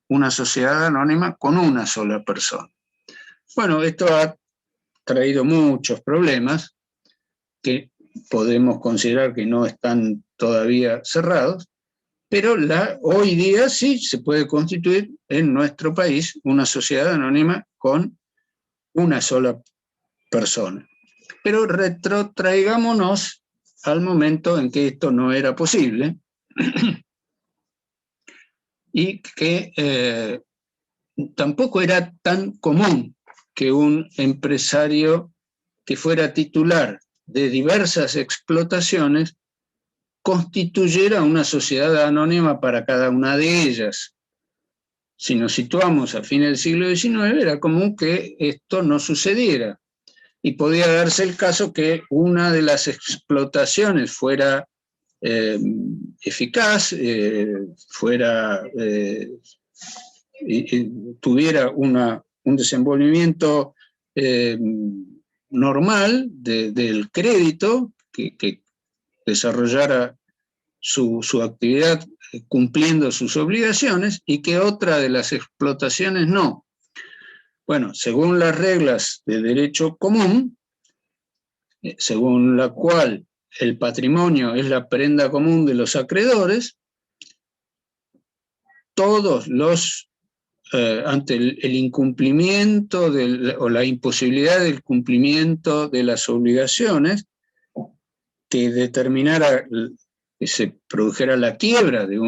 una sociedad anónima con una sola persona? Bueno, esto ha traído muchos problemas que podemos considerar que no están todavía cerrados, pero hoy día sí se puede constituir en nuestro país una sociedad anónima con una sola persona. Pero retrotraigámonos al momento en que esto no era posible y que tampoco era tan común que un empresario que fuera titular de diversas explotaciones constituyera una sociedad anónima para cada una de ellas. Si nos situamos a fines del siglo XIX, era común que esto no sucediera. Y podía darse el caso que una de las explotaciones fuera eficaz, tuviera un desenvolvimiento normal del crédito, que desarrollara su actividad cumpliendo sus obligaciones, y que otra de las explotaciones no. Bueno, según las reglas de derecho común, según la cual el patrimonio es la prenda común de los acreedores, todos los, ante el incumplimiento o la imposibilidad del cumplimiento de las obligaciones que determinara que se produjera la quiebra de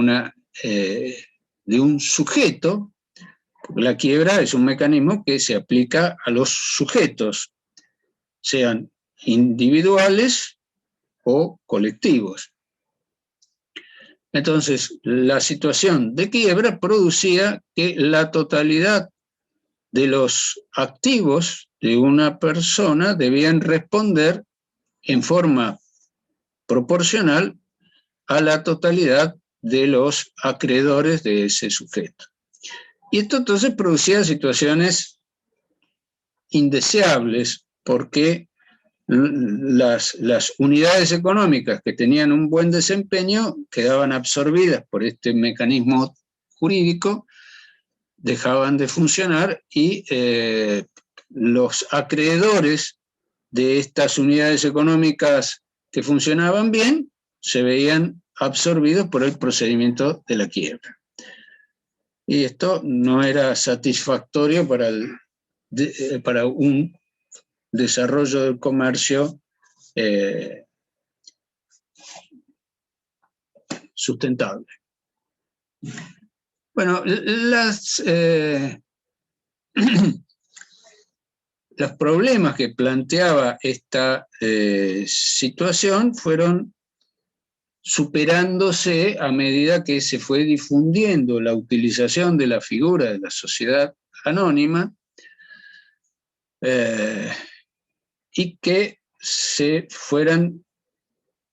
un sujeto, porque la quiebra es un mecanismo que se aplica a los sujetos, sean individuales o colectivos. Entonces, la situación de quiebra producía que la totalidad de los activos de una persona debían responder en forma proporcional a la totalidad de los acreedores de ese sujeto. Y esto entonces producía situaciones indeseables, porque las unidades económicas que tenían un buen desempeño quedaban absorbidas por este mecanismo jurídico, dejaban de funcionar, y los acreedores de estas unidades económicas que funcionaban bien se veían absorbidos por el procedimiento de la quiebra. Y esto no era satisfactorio para un desarrollo del comercio sustentable. Bueno, los problemas que planteaba esta situación fueron superándose a medida que se fue difundiendo la utilización de la figura de la sociedad anónima, y que se fueran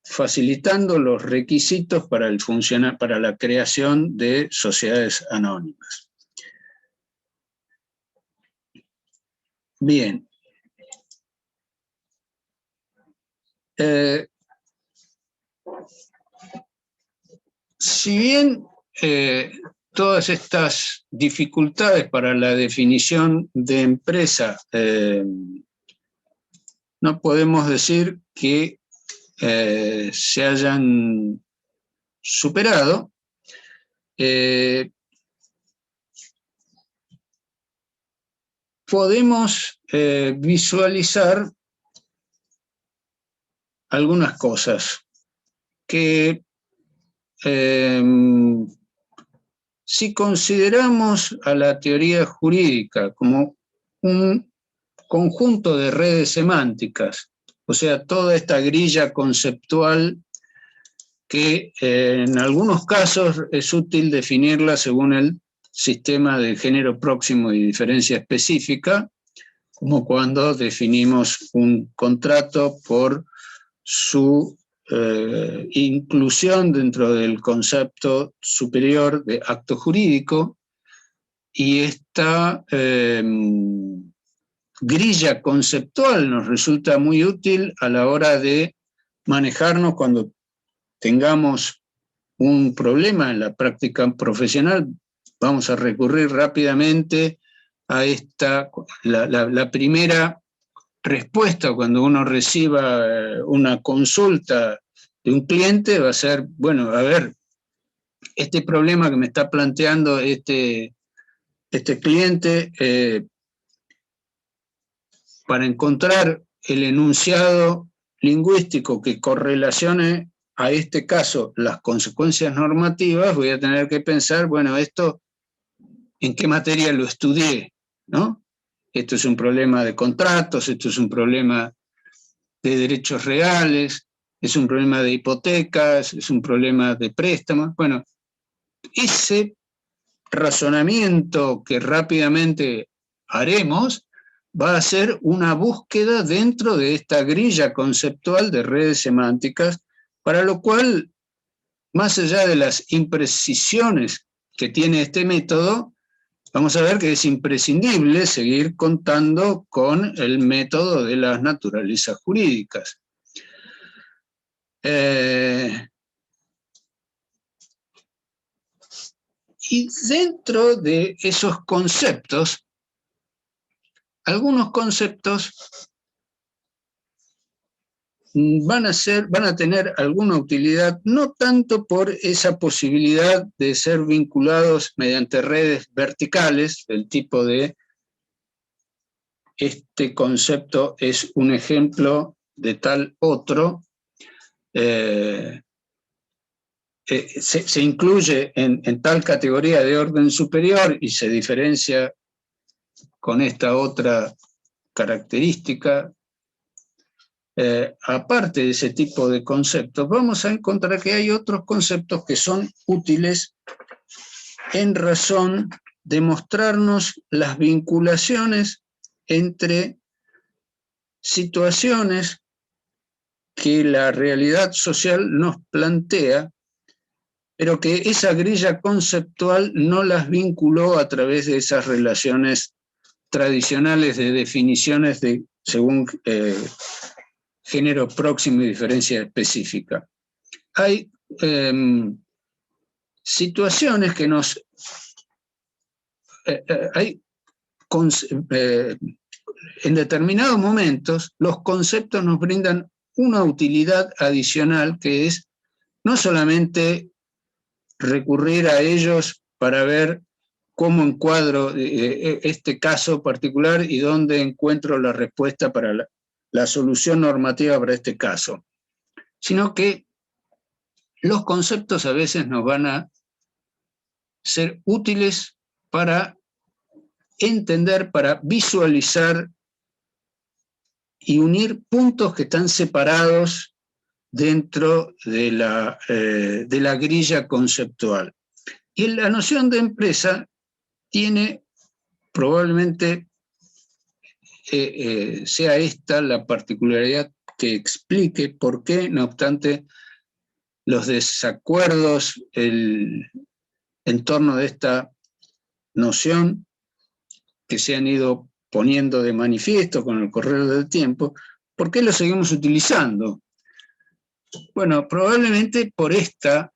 facilitando los requisitos para la creación de sociedades anónimas. Bien. Si bien todas estas dificultades para la definición de empresa no podemos decir que se hayan superado, podemos visualizar algunas cosas que, si consideramos a la teoría jurídica como un conjunto de redes semánticas, o sea, toda esta grilla conceptual que en algunos casos es útil definirla según el sistema de género próximo y diferencia específica, como cuando definimos un contrato por su inclusión dentro del concepto superior de acto jurídico, y esta grilla conceptual nos resulta muy útil a la hora de manejarnos cuando tengamos un problema en la práctica profesional. Vamos a recurrir rápidamente a la primera respuesta cuando uno reciba una consulta de un cliente va a ser, bueno, a ver, este problema que me está planteando este cliente, para encontrar el enunciado lingüístico que correlacione a este caso las consecuencias normativas, voy a tener que pensar, bueno, esto, ¿en qué materia lo estudié? ¿No? Esto es un problema de contratos, esto es un problema de derechos reales, es un problema de hipotecas, es un problema de préstamos. Bueno, ese razonamiento que rápidamente haremos va a ser una búsqueda dentro de esta grilla conceptual de redes semánticas, para lo cual, más allá de las imprecisiones que tiene este método, vamos a ver que es imprescindible seguir contando con el método de las naturalezas jurídicas. Y dentro de esos conceptos, algunos conceptos van a tener alguna utilidad, no tanto por esa posibilidad de ser vinculados mediante redes verticales, del tipo de este concepto es un ejemplo de tal otro, se incluye en tal categoría de orden superior y se diferencia con esta otra característica. Aparte de ese tipo de conceptos, vamos a encontrar que hay otros conceptos que son útiles en razón de mostrarnos las vinculaciones entre situaciones que la realidad social nos plantea, pero que esa grilla conceptual no las vinculó a través de esas relaciones tradicionales de definiciones de según género próximo y diferencia específica. Hay situaciones que nos... en determinados momentos, los conceptos nos brindan una utilidad adicional, que es no solamente recurrir a ellos para ver cómo encuadro este caso particular y dónde encuentro la respuesta para la solución normativa para este caso, sino que los conceptos a veces nos van a ser útiles para entender, para visualizar y unir puntos que están separados dentro de la grilla conceptual. Y la noción de empresa tiene probablemente sea esta la particularidad que explique por qué, no obstante, los desacuerdos en torno de esta noción que se han ido poniendo de manifiesto con el correr del tiempo, ¿por qué lo seguimos utilizando? Bueno, probablemente por esta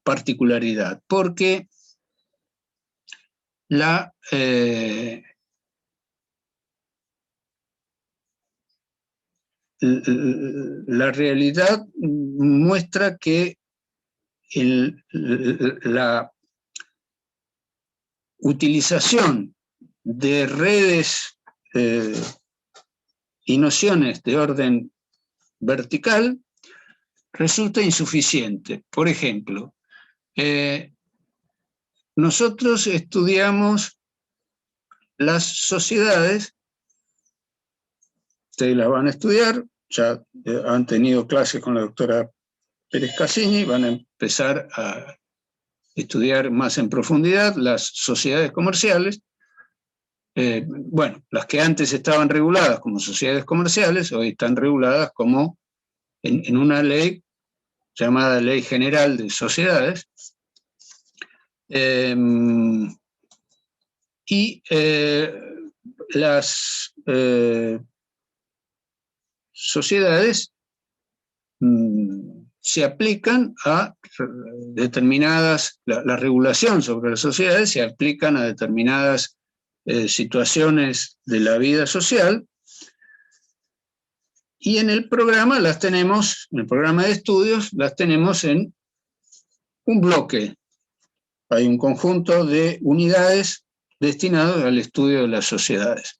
particularidad, porque la realidad muestra que la utilización de redes y nociones de orden vertical resulta insuficiente. Por ejemplo, nosotros estudiamos las sociedades, ustedes las van a estudiar, ya han tenido clases con la doctora Pérez Cassini, van a empezar a estudiar más en profundidad las sociedades comerciales. Bueno, las que antes estaban reguladas como sociedades comerciales, hoy están reguladas como en una ley llamada Ley General de Sociedades, y las sociedades se aplican a determinadas, la regulación sobre las sociedades se aplican a determinadas situaciones de la vida social, Y en el programa las tenemos, en el programa de estudios, las tenemos en un bloque. Hay un conjunto de unidades destinados al estudio de las sociedades.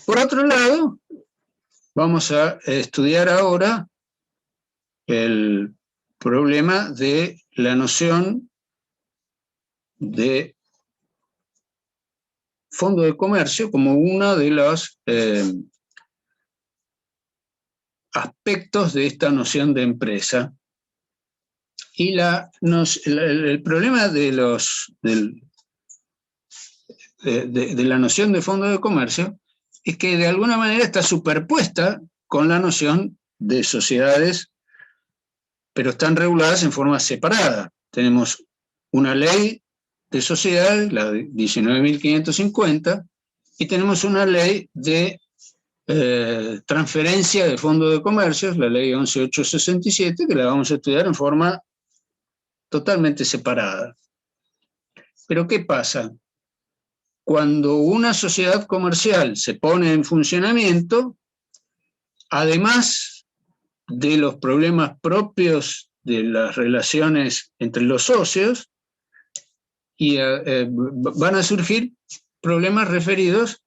Por otro lado, vamos a estudiar ahora el problema de la noción de fondo de comercio como uno de los aspectos de esta noción de empresa. Y el problema de la noción de fondo de comercio es que de alguna manera está superpuesta con la noción de sociedades, pero están reguladas en forma separada. Tenemos una ley de sociedades, la 19.550, y tenemos una ley de transferencia de fondos de comercio, la ley 11.867, que la vamos a estudiar en forma totalmente separada. Pero ¿qué pasa? Cuando una sociedad comercial se pone en funcionamiento, además de los problemas propios de las relaciones entre los socios, van a surgir problemas referidos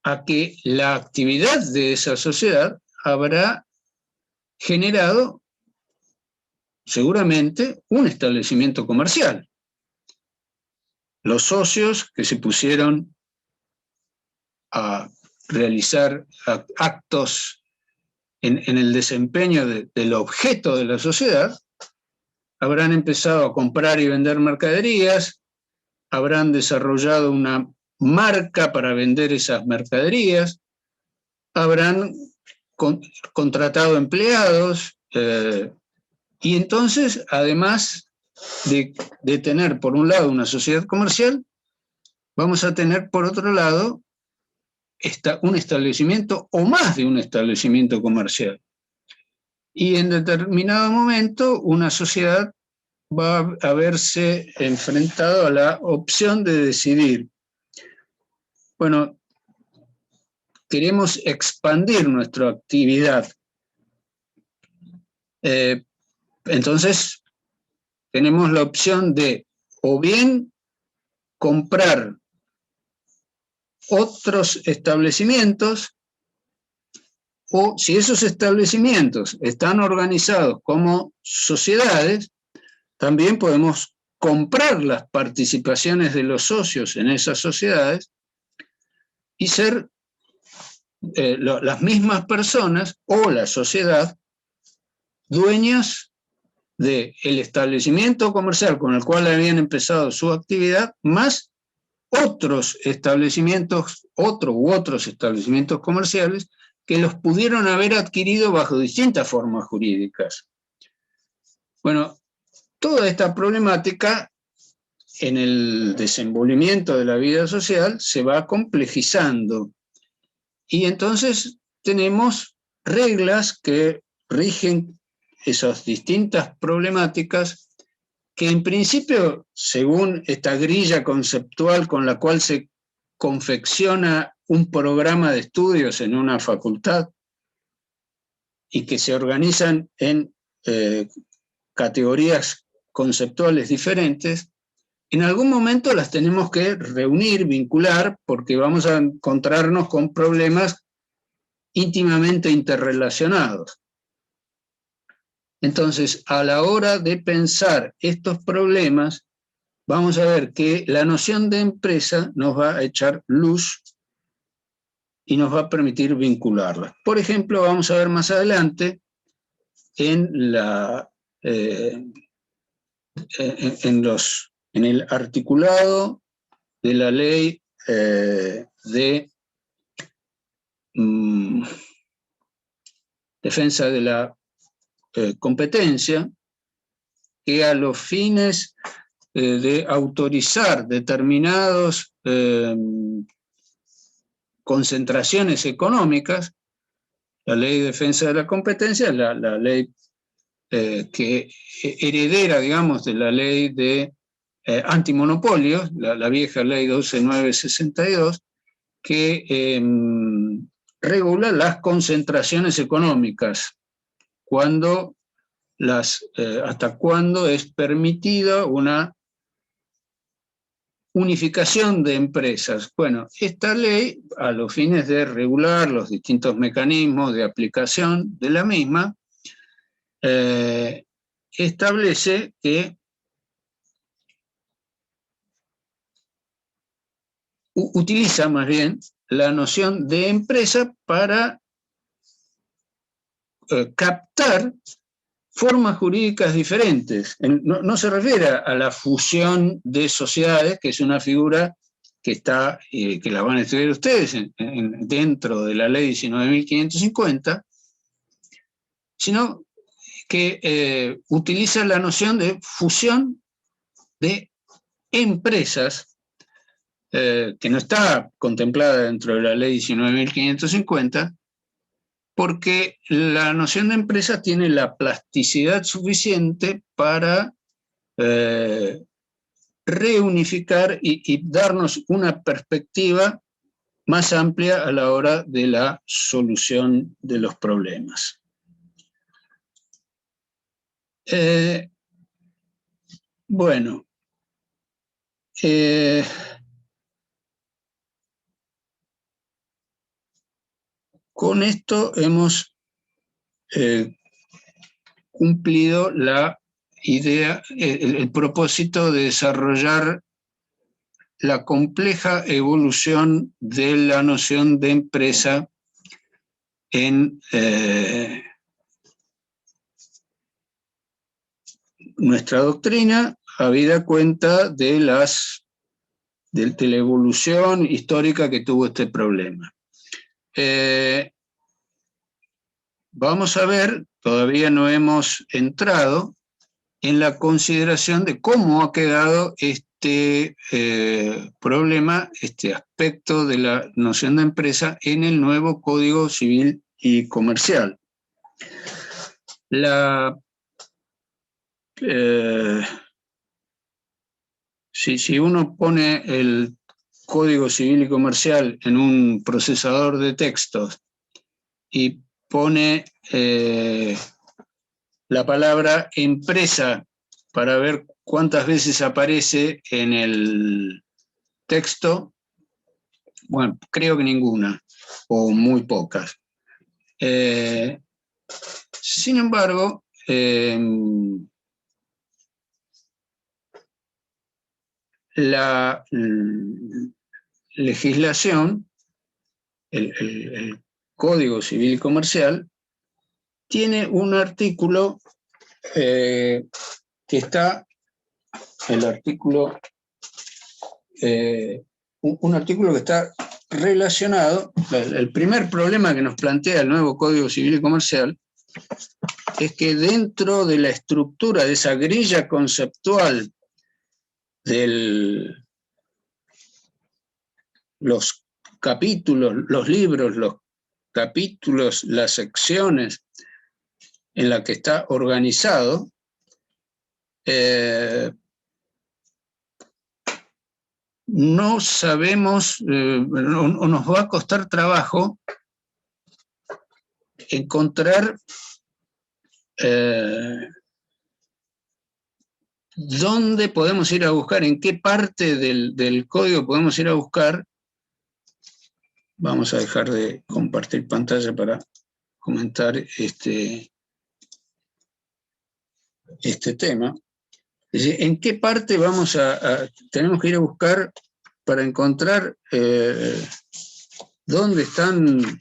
a que la actividad de esa sociedad habrá generado seguramente un establecimiento comercial. Los socios que se pusieron a realizar actos en el desempeño del objeto de la sociedad, habrán empezado a comprar y vender mercaderías, habrán desarrollado una marca para vender esas mercaderías, habrán contratado empleados, y entonces, además de tener por un lado una sociedad comercial, vamos a tener por otro lado un establecimiento o más de un establecimiento comercial. Y en determinado momento una sociedad va a verse enfrentado a la opción de decidir, bueno, queremos expandir nuestra actividad. Entonces, tenemos la opción de o bien comprar otros establecimientos, o si esos establecimientos están organizados como sociedades, también podemos comprar las participaciones de los socios en esas sociedades y ser las mismas personas o la sociedad dueñas del establecimiento comercial con el cual habían empezado su actividad, más otros establecimientos comerciales que los pudieron haber adquirido bajo distintas formas jurídicas. Bueno, toda esta problemática en el desenvolvimiento de la vida social se va complejizando, y entonces tenemos reglas que rigen esas distintas problemáticas que en principio, según esta grilla conceptual con la cual se confecciona un programa de estudios en una facultad y que se organizan en categorías conceptuales diferentes, en algún momento las tenemos que reunir, vincular, porque vamos a encontrarnos con problemas íntimamente interrelacionados. Entonces, a la hora de pensar estos problemas, vamos a ver que la noción de empresa nos va a echar luz y nos va a permitir vincularlas. Por ejemplo, vamos a ver más adelante en el articulado de la ley de defensa de la competencia, que a los fines de autorizar determinadas concentraciones económicas, la ley de defensa de la competencia, la ley que heredera, digamos, de la ley de antimonopolios, la vieja ley 12.962, que regula las concentraciones económicas, hasta cuándo es permitida una unificación de empresas. Bueno, esta ley, a los fines de regular los distintos mecanismos de aplicación de la misma, establece que utiliza más bien la noción de empresa para captar formas jurídicas diferentes. No se refiere a la fusión de sociedades, que es una figura que está, que la van a estudiar ustedes dentro de la ley 19.550, sino que utiliza la noción de fusión de empresas, que no está contemplada dentro de la ley 19.550, porque la noción de empresa tiene la plasticidad suficiente para reunificar y darnos una perspectiva más amplia a la hora de la solución de los problemas. Bueno, con esto hemos cumplido la idea, el propósito de desarrollar la compleja evolución de la noción de empresa en nuestra doctrina, habida cuenta de la evolución histórica que tuvo este problema. Vamos a ver, todavía no hemos entrado en la consideración de cómo ha quedado este problema, este aspecto de la noción de empresa en el nuevo Código Civil y Comercial. Si uno pone el Código Civil y Comercial en un procesador de textos y pone la palabra empresa para ver cuántas veces aparece en el texto, bueno, creo que ninguna, o muy pocas. Sin embargo, la legislación, el Código Civil y Comercial, tiene un artículo que está, el artículo, un artículo que está relacionado, el primer problema que nos plantea el nuevo Código Civil y Comercial es que dentro de la estructura de esa grilla conceptual de los capítulos, los libros, los capítulos, las secciones en la que está organizado, no sabemos, o nos va a costar trabajo encontrar dónde podemos ir a buscar, en qué parte del código podemos ir a buscar. Vamos a dejar de compartir pantalla para comentar este tema. Es decir, ¿en qué parte tenemos que ir a buscar para encontrar dónde están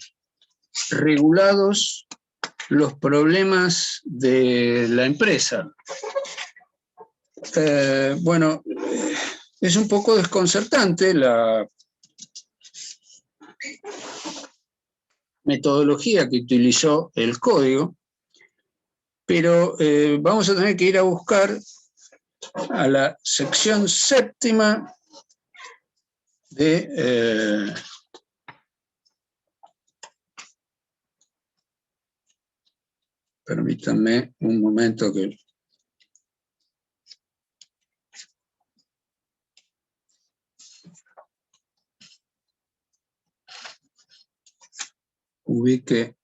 regulados los problemas de la empresa? Bueno, es un poco desconcertante la metodología que utilizó el código, pero vamos a tener que ir a buscar a la sección séptima de permítanme un momento que ubique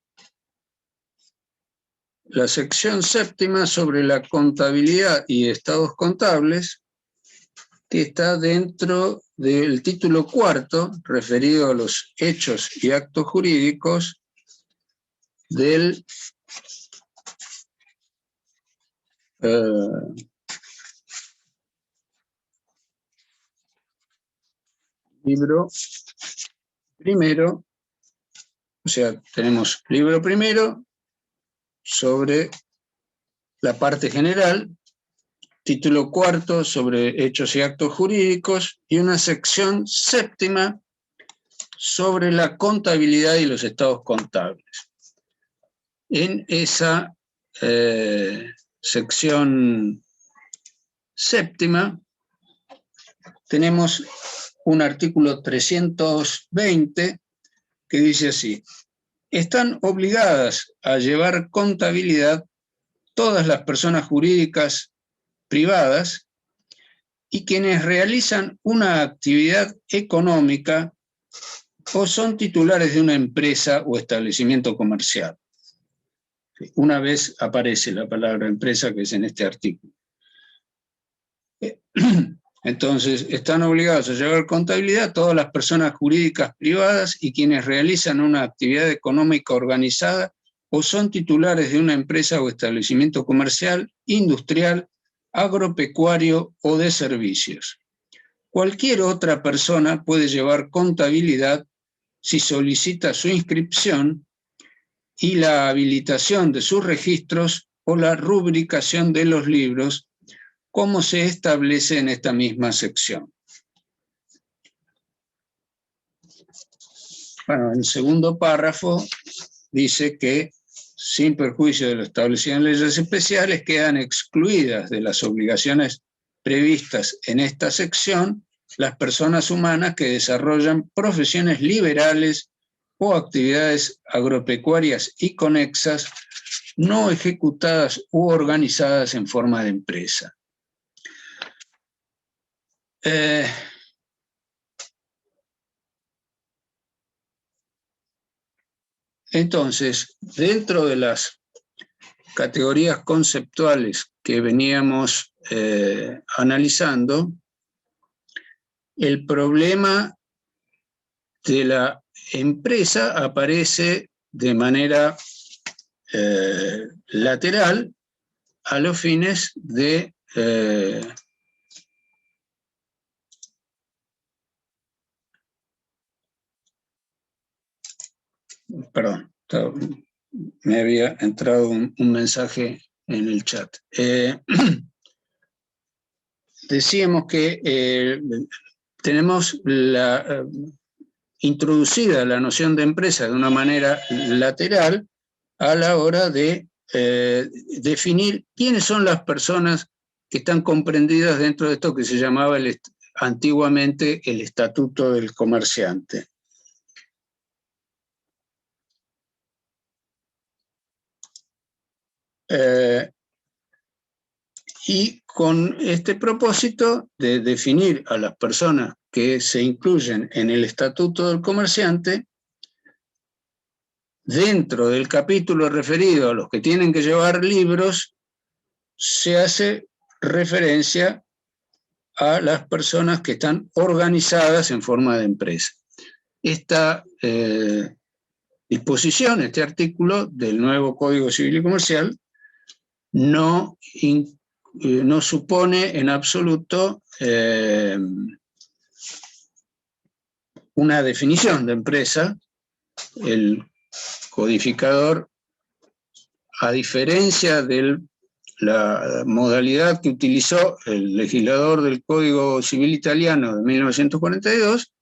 la sección séptima sobre la contabilidad y estados contables, que está dentro del título cuarto, referido a los hechos y actos jurídicos del libro primero. O sea, tenemos libro primero sobre la parte general, título cuarto sobre hechos y actos jurídicos, y una sección séptima sobre la contabilidad y los estados contables. En esa sección séptima tenemos un artículo 320 que dice así: están obligadas a llevar contabilidad todas las personas jurídicas privadas y quienes realizan una actividad económica o son titulares de una empresa o establecimiento comercial. Una vez aparece la palabra empresa, que es en este artículo. Entonces, están obligados a llevar contabilidad todas las personas jurídicas privadas y quienes realizan una actividad económica organizada o son titulares de una empresa o establecimiento comercial, industrial, agropecuario o de servicios. Cualquier otra persona puede llevar contabilidad si solicita su inscripción y la habilitación de sus registros o la rubricación de los libros, como se establece en esta misma sección. Bueno, el segundo párrafo dice que, sin perjuicio de lo establecido en leyes especiales, quedan excluidas de las obligaciones previstas en esta sección las personas humanas que desarrollan profesiones liberales o actividades agropecuarias y conexas no ejecutadas u organizadas en forma de empresa. Entonces, dentro de las categorías conceptuales que veníamos analizando, el problema de la empresa aparece de manera lateral a los fines de perdón, me había entrado un mensaje en el chat. Decíamos que tenemos introducida la noción de empresa de una manera lateral a la hora de definir quiénes son las personas que están comprendidas dentro de esto que se llamaba antiguamente el Estatuto del Comerciante. Y con este propósito de definir a las personas que se incluyen en el Estatuto del Comerciante, dentro del capítulo referido a los que tienen que llevar libros, se hace referencia a las personas que están organizadas en forma de empresa. Esta disposición, este artículo del nuevo Código Civil y Comercial, no supone en absoluto una definición de empresa. El codificador, a diferencia de la modalidad que utilizó el legislador del Código Civil Italiano de 1942,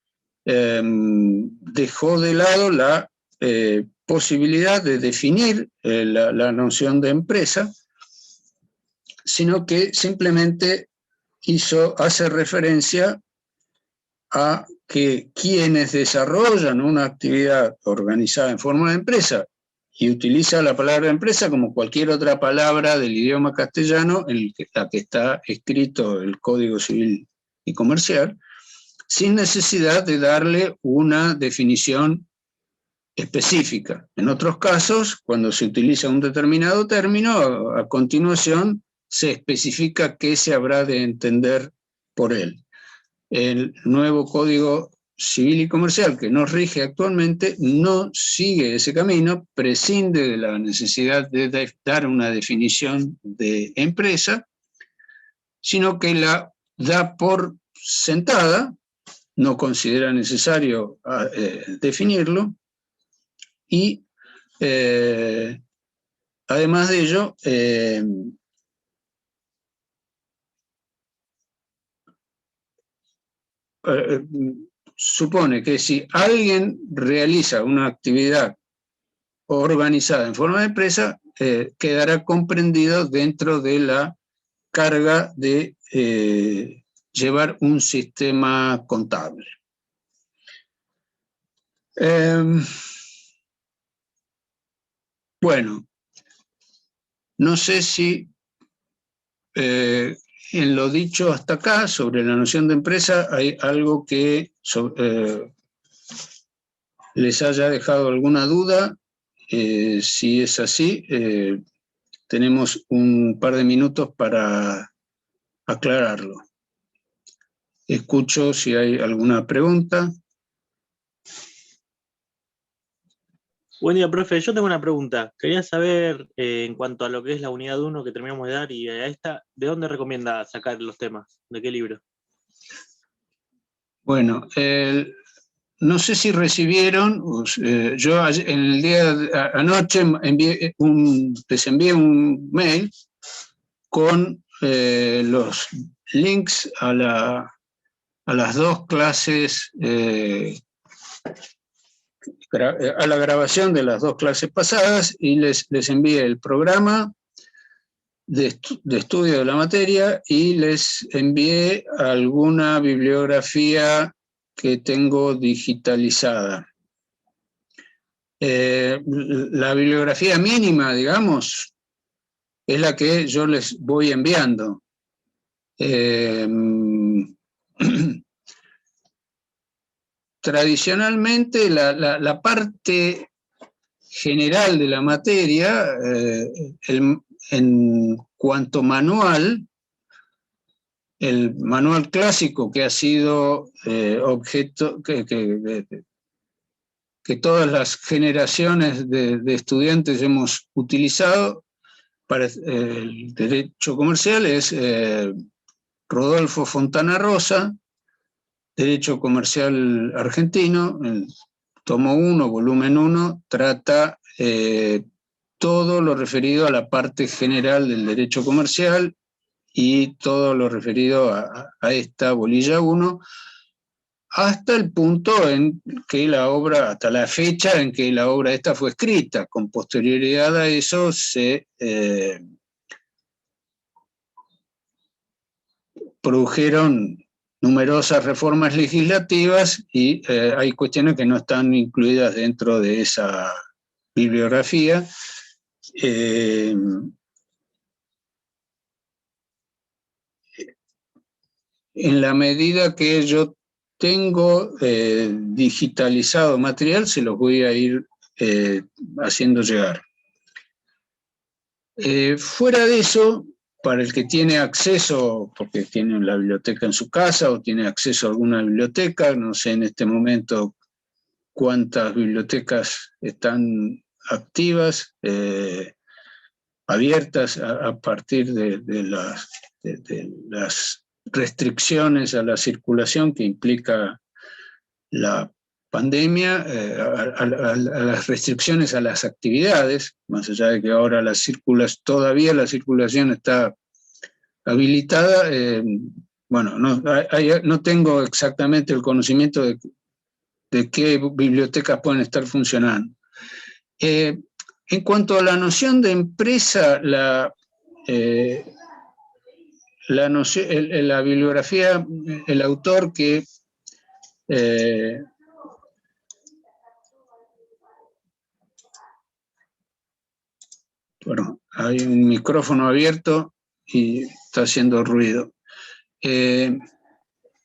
dejó de lado la posibilidad de definir la noción de empresa, sino que simplemente hace referencia a que quienes desarrollan una actividad organizada en forma de empresa y utiliza la palabra empresa como cualquier otra palabra del idioma castellano en la que está escrito el Código Civil y Comercial, sin necesidad de darle una definición específica. En otros casos, cuando se utiliza un determinado término, a continuación se especifica qué se habrá de entender por él. El nuevo Código Civil y Comercial que nos rige actualmente no sigue ese camino, prescinde de la necesidad de dar una definición de empresa, sino que la da por sentada, no considera necesario definirlo, y además de ello, supone que si alguien realiza una actividad organizada en forma de empresa, quedará comprendido dentro de la carga de llevar un sistema contable. Bueno, no sé si en lo dicho hasta acá sobre la noción de empresa hay algo que les haya dejado alguna duda. Si es así, tenemos un par de minutos para aclararlo. Escucho si hay alguna pregunta. Buen día, profe. Yo tengo una pregunta. Quería saber, en cuanto a lo que es la unidad 1 que terminamos de dar y a esta, ¿de dónde recomienda sacar los temas? ¿De qué libro? Bueno, no sé si recibieron, yo en el día de anoche les envié un mail con los links a las dos clases, a la grabación de las dos clases pasadas, y les envié el programa de estudio de la materia y les envié alguna bibliografía que tengo digitalizada. La bibliografía mínima, digamos, es la que yo les voy enviando. Tradicionalmente, la parte general de la materia, en cuanto manual, el manual clásico que ha sido objeto, que todas las generaciones de estudiantes hemos utilizado para el derecho comercial, es Rodolfo Fontana Rosa, Derecho Comercial Argentino, el tomo 1, volumen 1, trata todo lo referido a la parte general del derecho comercial y todo lo referido a esta bolilla 1, hasta el punto en que la obra, hasta la fecha en que la obra esta fue escrita. Con posterioridad a eso se produjeron numerosas reformas legislativas y hay cuestiones que no están incluidas dentro de esa bibliografía. En la medida que yo tengo digitalizado material, se los voy a ir haciendo llegar. Fuera de eso, para el que tiene acceso, porque tiene la biblioteca en su casa o tiene acceso a alguna biblioteca, no sé en este momento cuántas bibliotecas están activas, abiertas a partir de las restricciones a la circulación que implica la pandemia, a las restricciones a las actividades, más allá de que ahora todavía la circulación está habilitada. Bueno, no tengo exactamente el conocimiento de qué bibliotecas pueden estar funcionando. En cuanto a la noción de empresa, la bibliografía, el autor que bueno, hay un micrófono abierto y está haciendo ruido.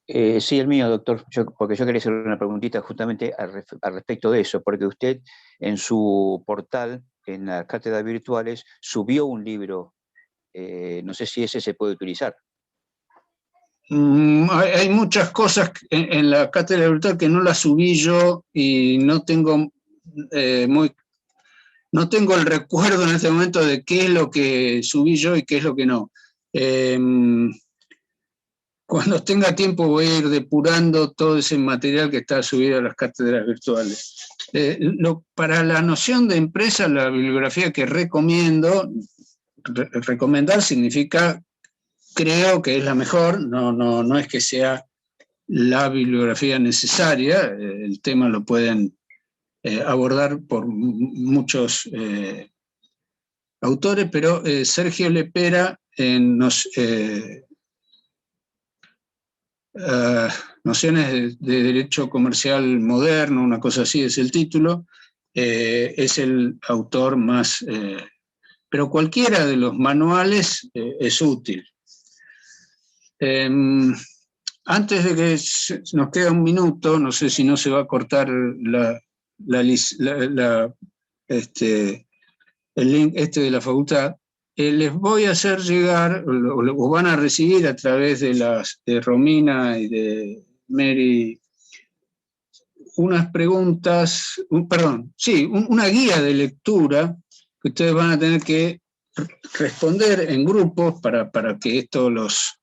Sí, el mío, doctor, porque yo quería hacer una preguntita justamente al respecto de eso, porque usted en su portal, en las cátedras virtuales, subió un libro, no sé si ese se puede utilizar. Hay muchas cosas en la cátedra virtual que no las subí yo y no tengo no tengo el recuerdo en este momento de qué es lo que subí yo y qué es lo que no. Cuando tenga tiempo voy a ir depurando todo ese material que está subido a las cátedras virtuales. Para la noción de empresa, la bibliografía que recomiendo, recomendar significa creo que es la mejor, no es que sea la bibliografía necesaria, el tema lo pueden abordar por muchos autores, pero Sergio Lepera nos nociones de derecho comercial moderno, una cosa así es el título, es el autor más, pero cualquiera de los manuales es útil. Antes de que nos quede un minuto, no sé si no se va a cortar el link de la facultad, les voy a hacer llegar, o van a recibir a través de Romina y de Mary, unas preguntas, una guía de lectura que ustedes van a tener que responder en grupos para que esto los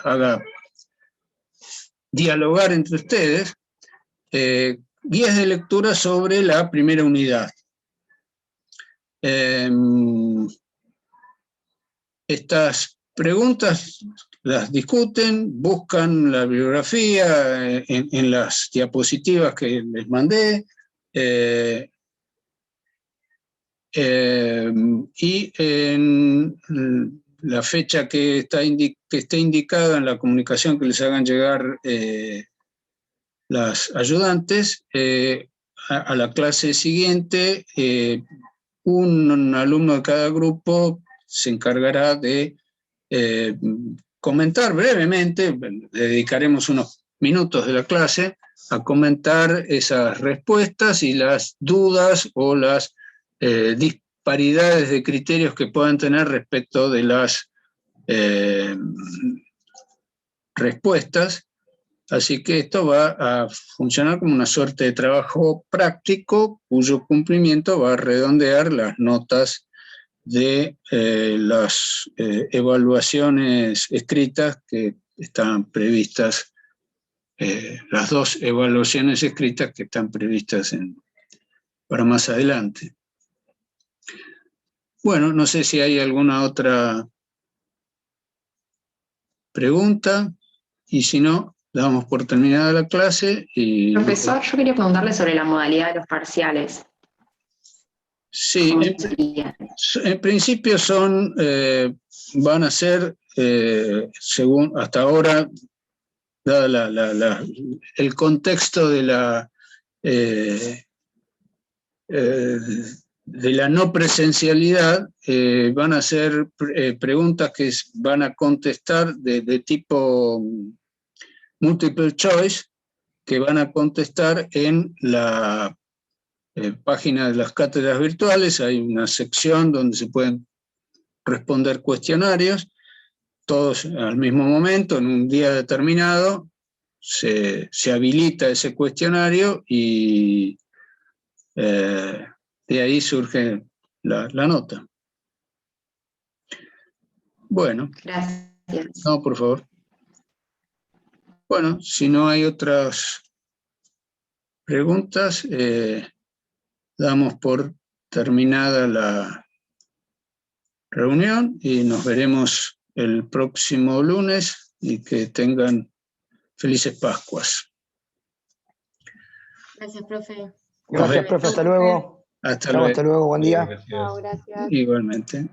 haga dialogar entre ustedes, guías de lectura sobre la primera unidad. Estas preguntas las discuten, buscan la bibliografía en las diapositivas que les mandé, y en la fecha que esté indicada en la comunicación que les hagan llegar las ayudantes, a la clase siguiente, un alumno de cada grupo se encargará de comentar brevemente, dedicaremos unos minutos de la clase a comentar esas respuestas y las dudas o las disparidades de criterios que puedan tener respecto de las respuestas. Así que esto va a funcionar como una suerte de trabajo práctico cuyo cumplimiento va a redondear las notas de las evaluaciones escritas que están previstas, las dos evaluaciones escritas que están previstas para más adelante. Bueno, no sé si hay alguna otra pregunta, y si no, damos por terminada la clase. Profesor, yo quería preguntarle sobre la modalidad de los parciales. Sí, en principio van a ser, según hasta ahora, dada el contexto de la no presencialidad, van a ser preguntas que van a contestar de tipo multiple choice, que van a contestar en la página de las cátedras virtuales. Hay una sección donde se pueden responder cuestionarios, todos al mismo momento, en un día determinado, se habilita ese cuestionario y de ahí surge la nota. Bueno. Gracias. No, por favor. Bueno, si no hay otras preguntas, damos por terminada la reunión y nos veremos el próximo lunes, y que tengan felices Pascuas. Gracias, profe. Gracias, profe. Hasta luego. Hasta luego. Hasta luego. Buen día. Chao, gracias. Igualmente.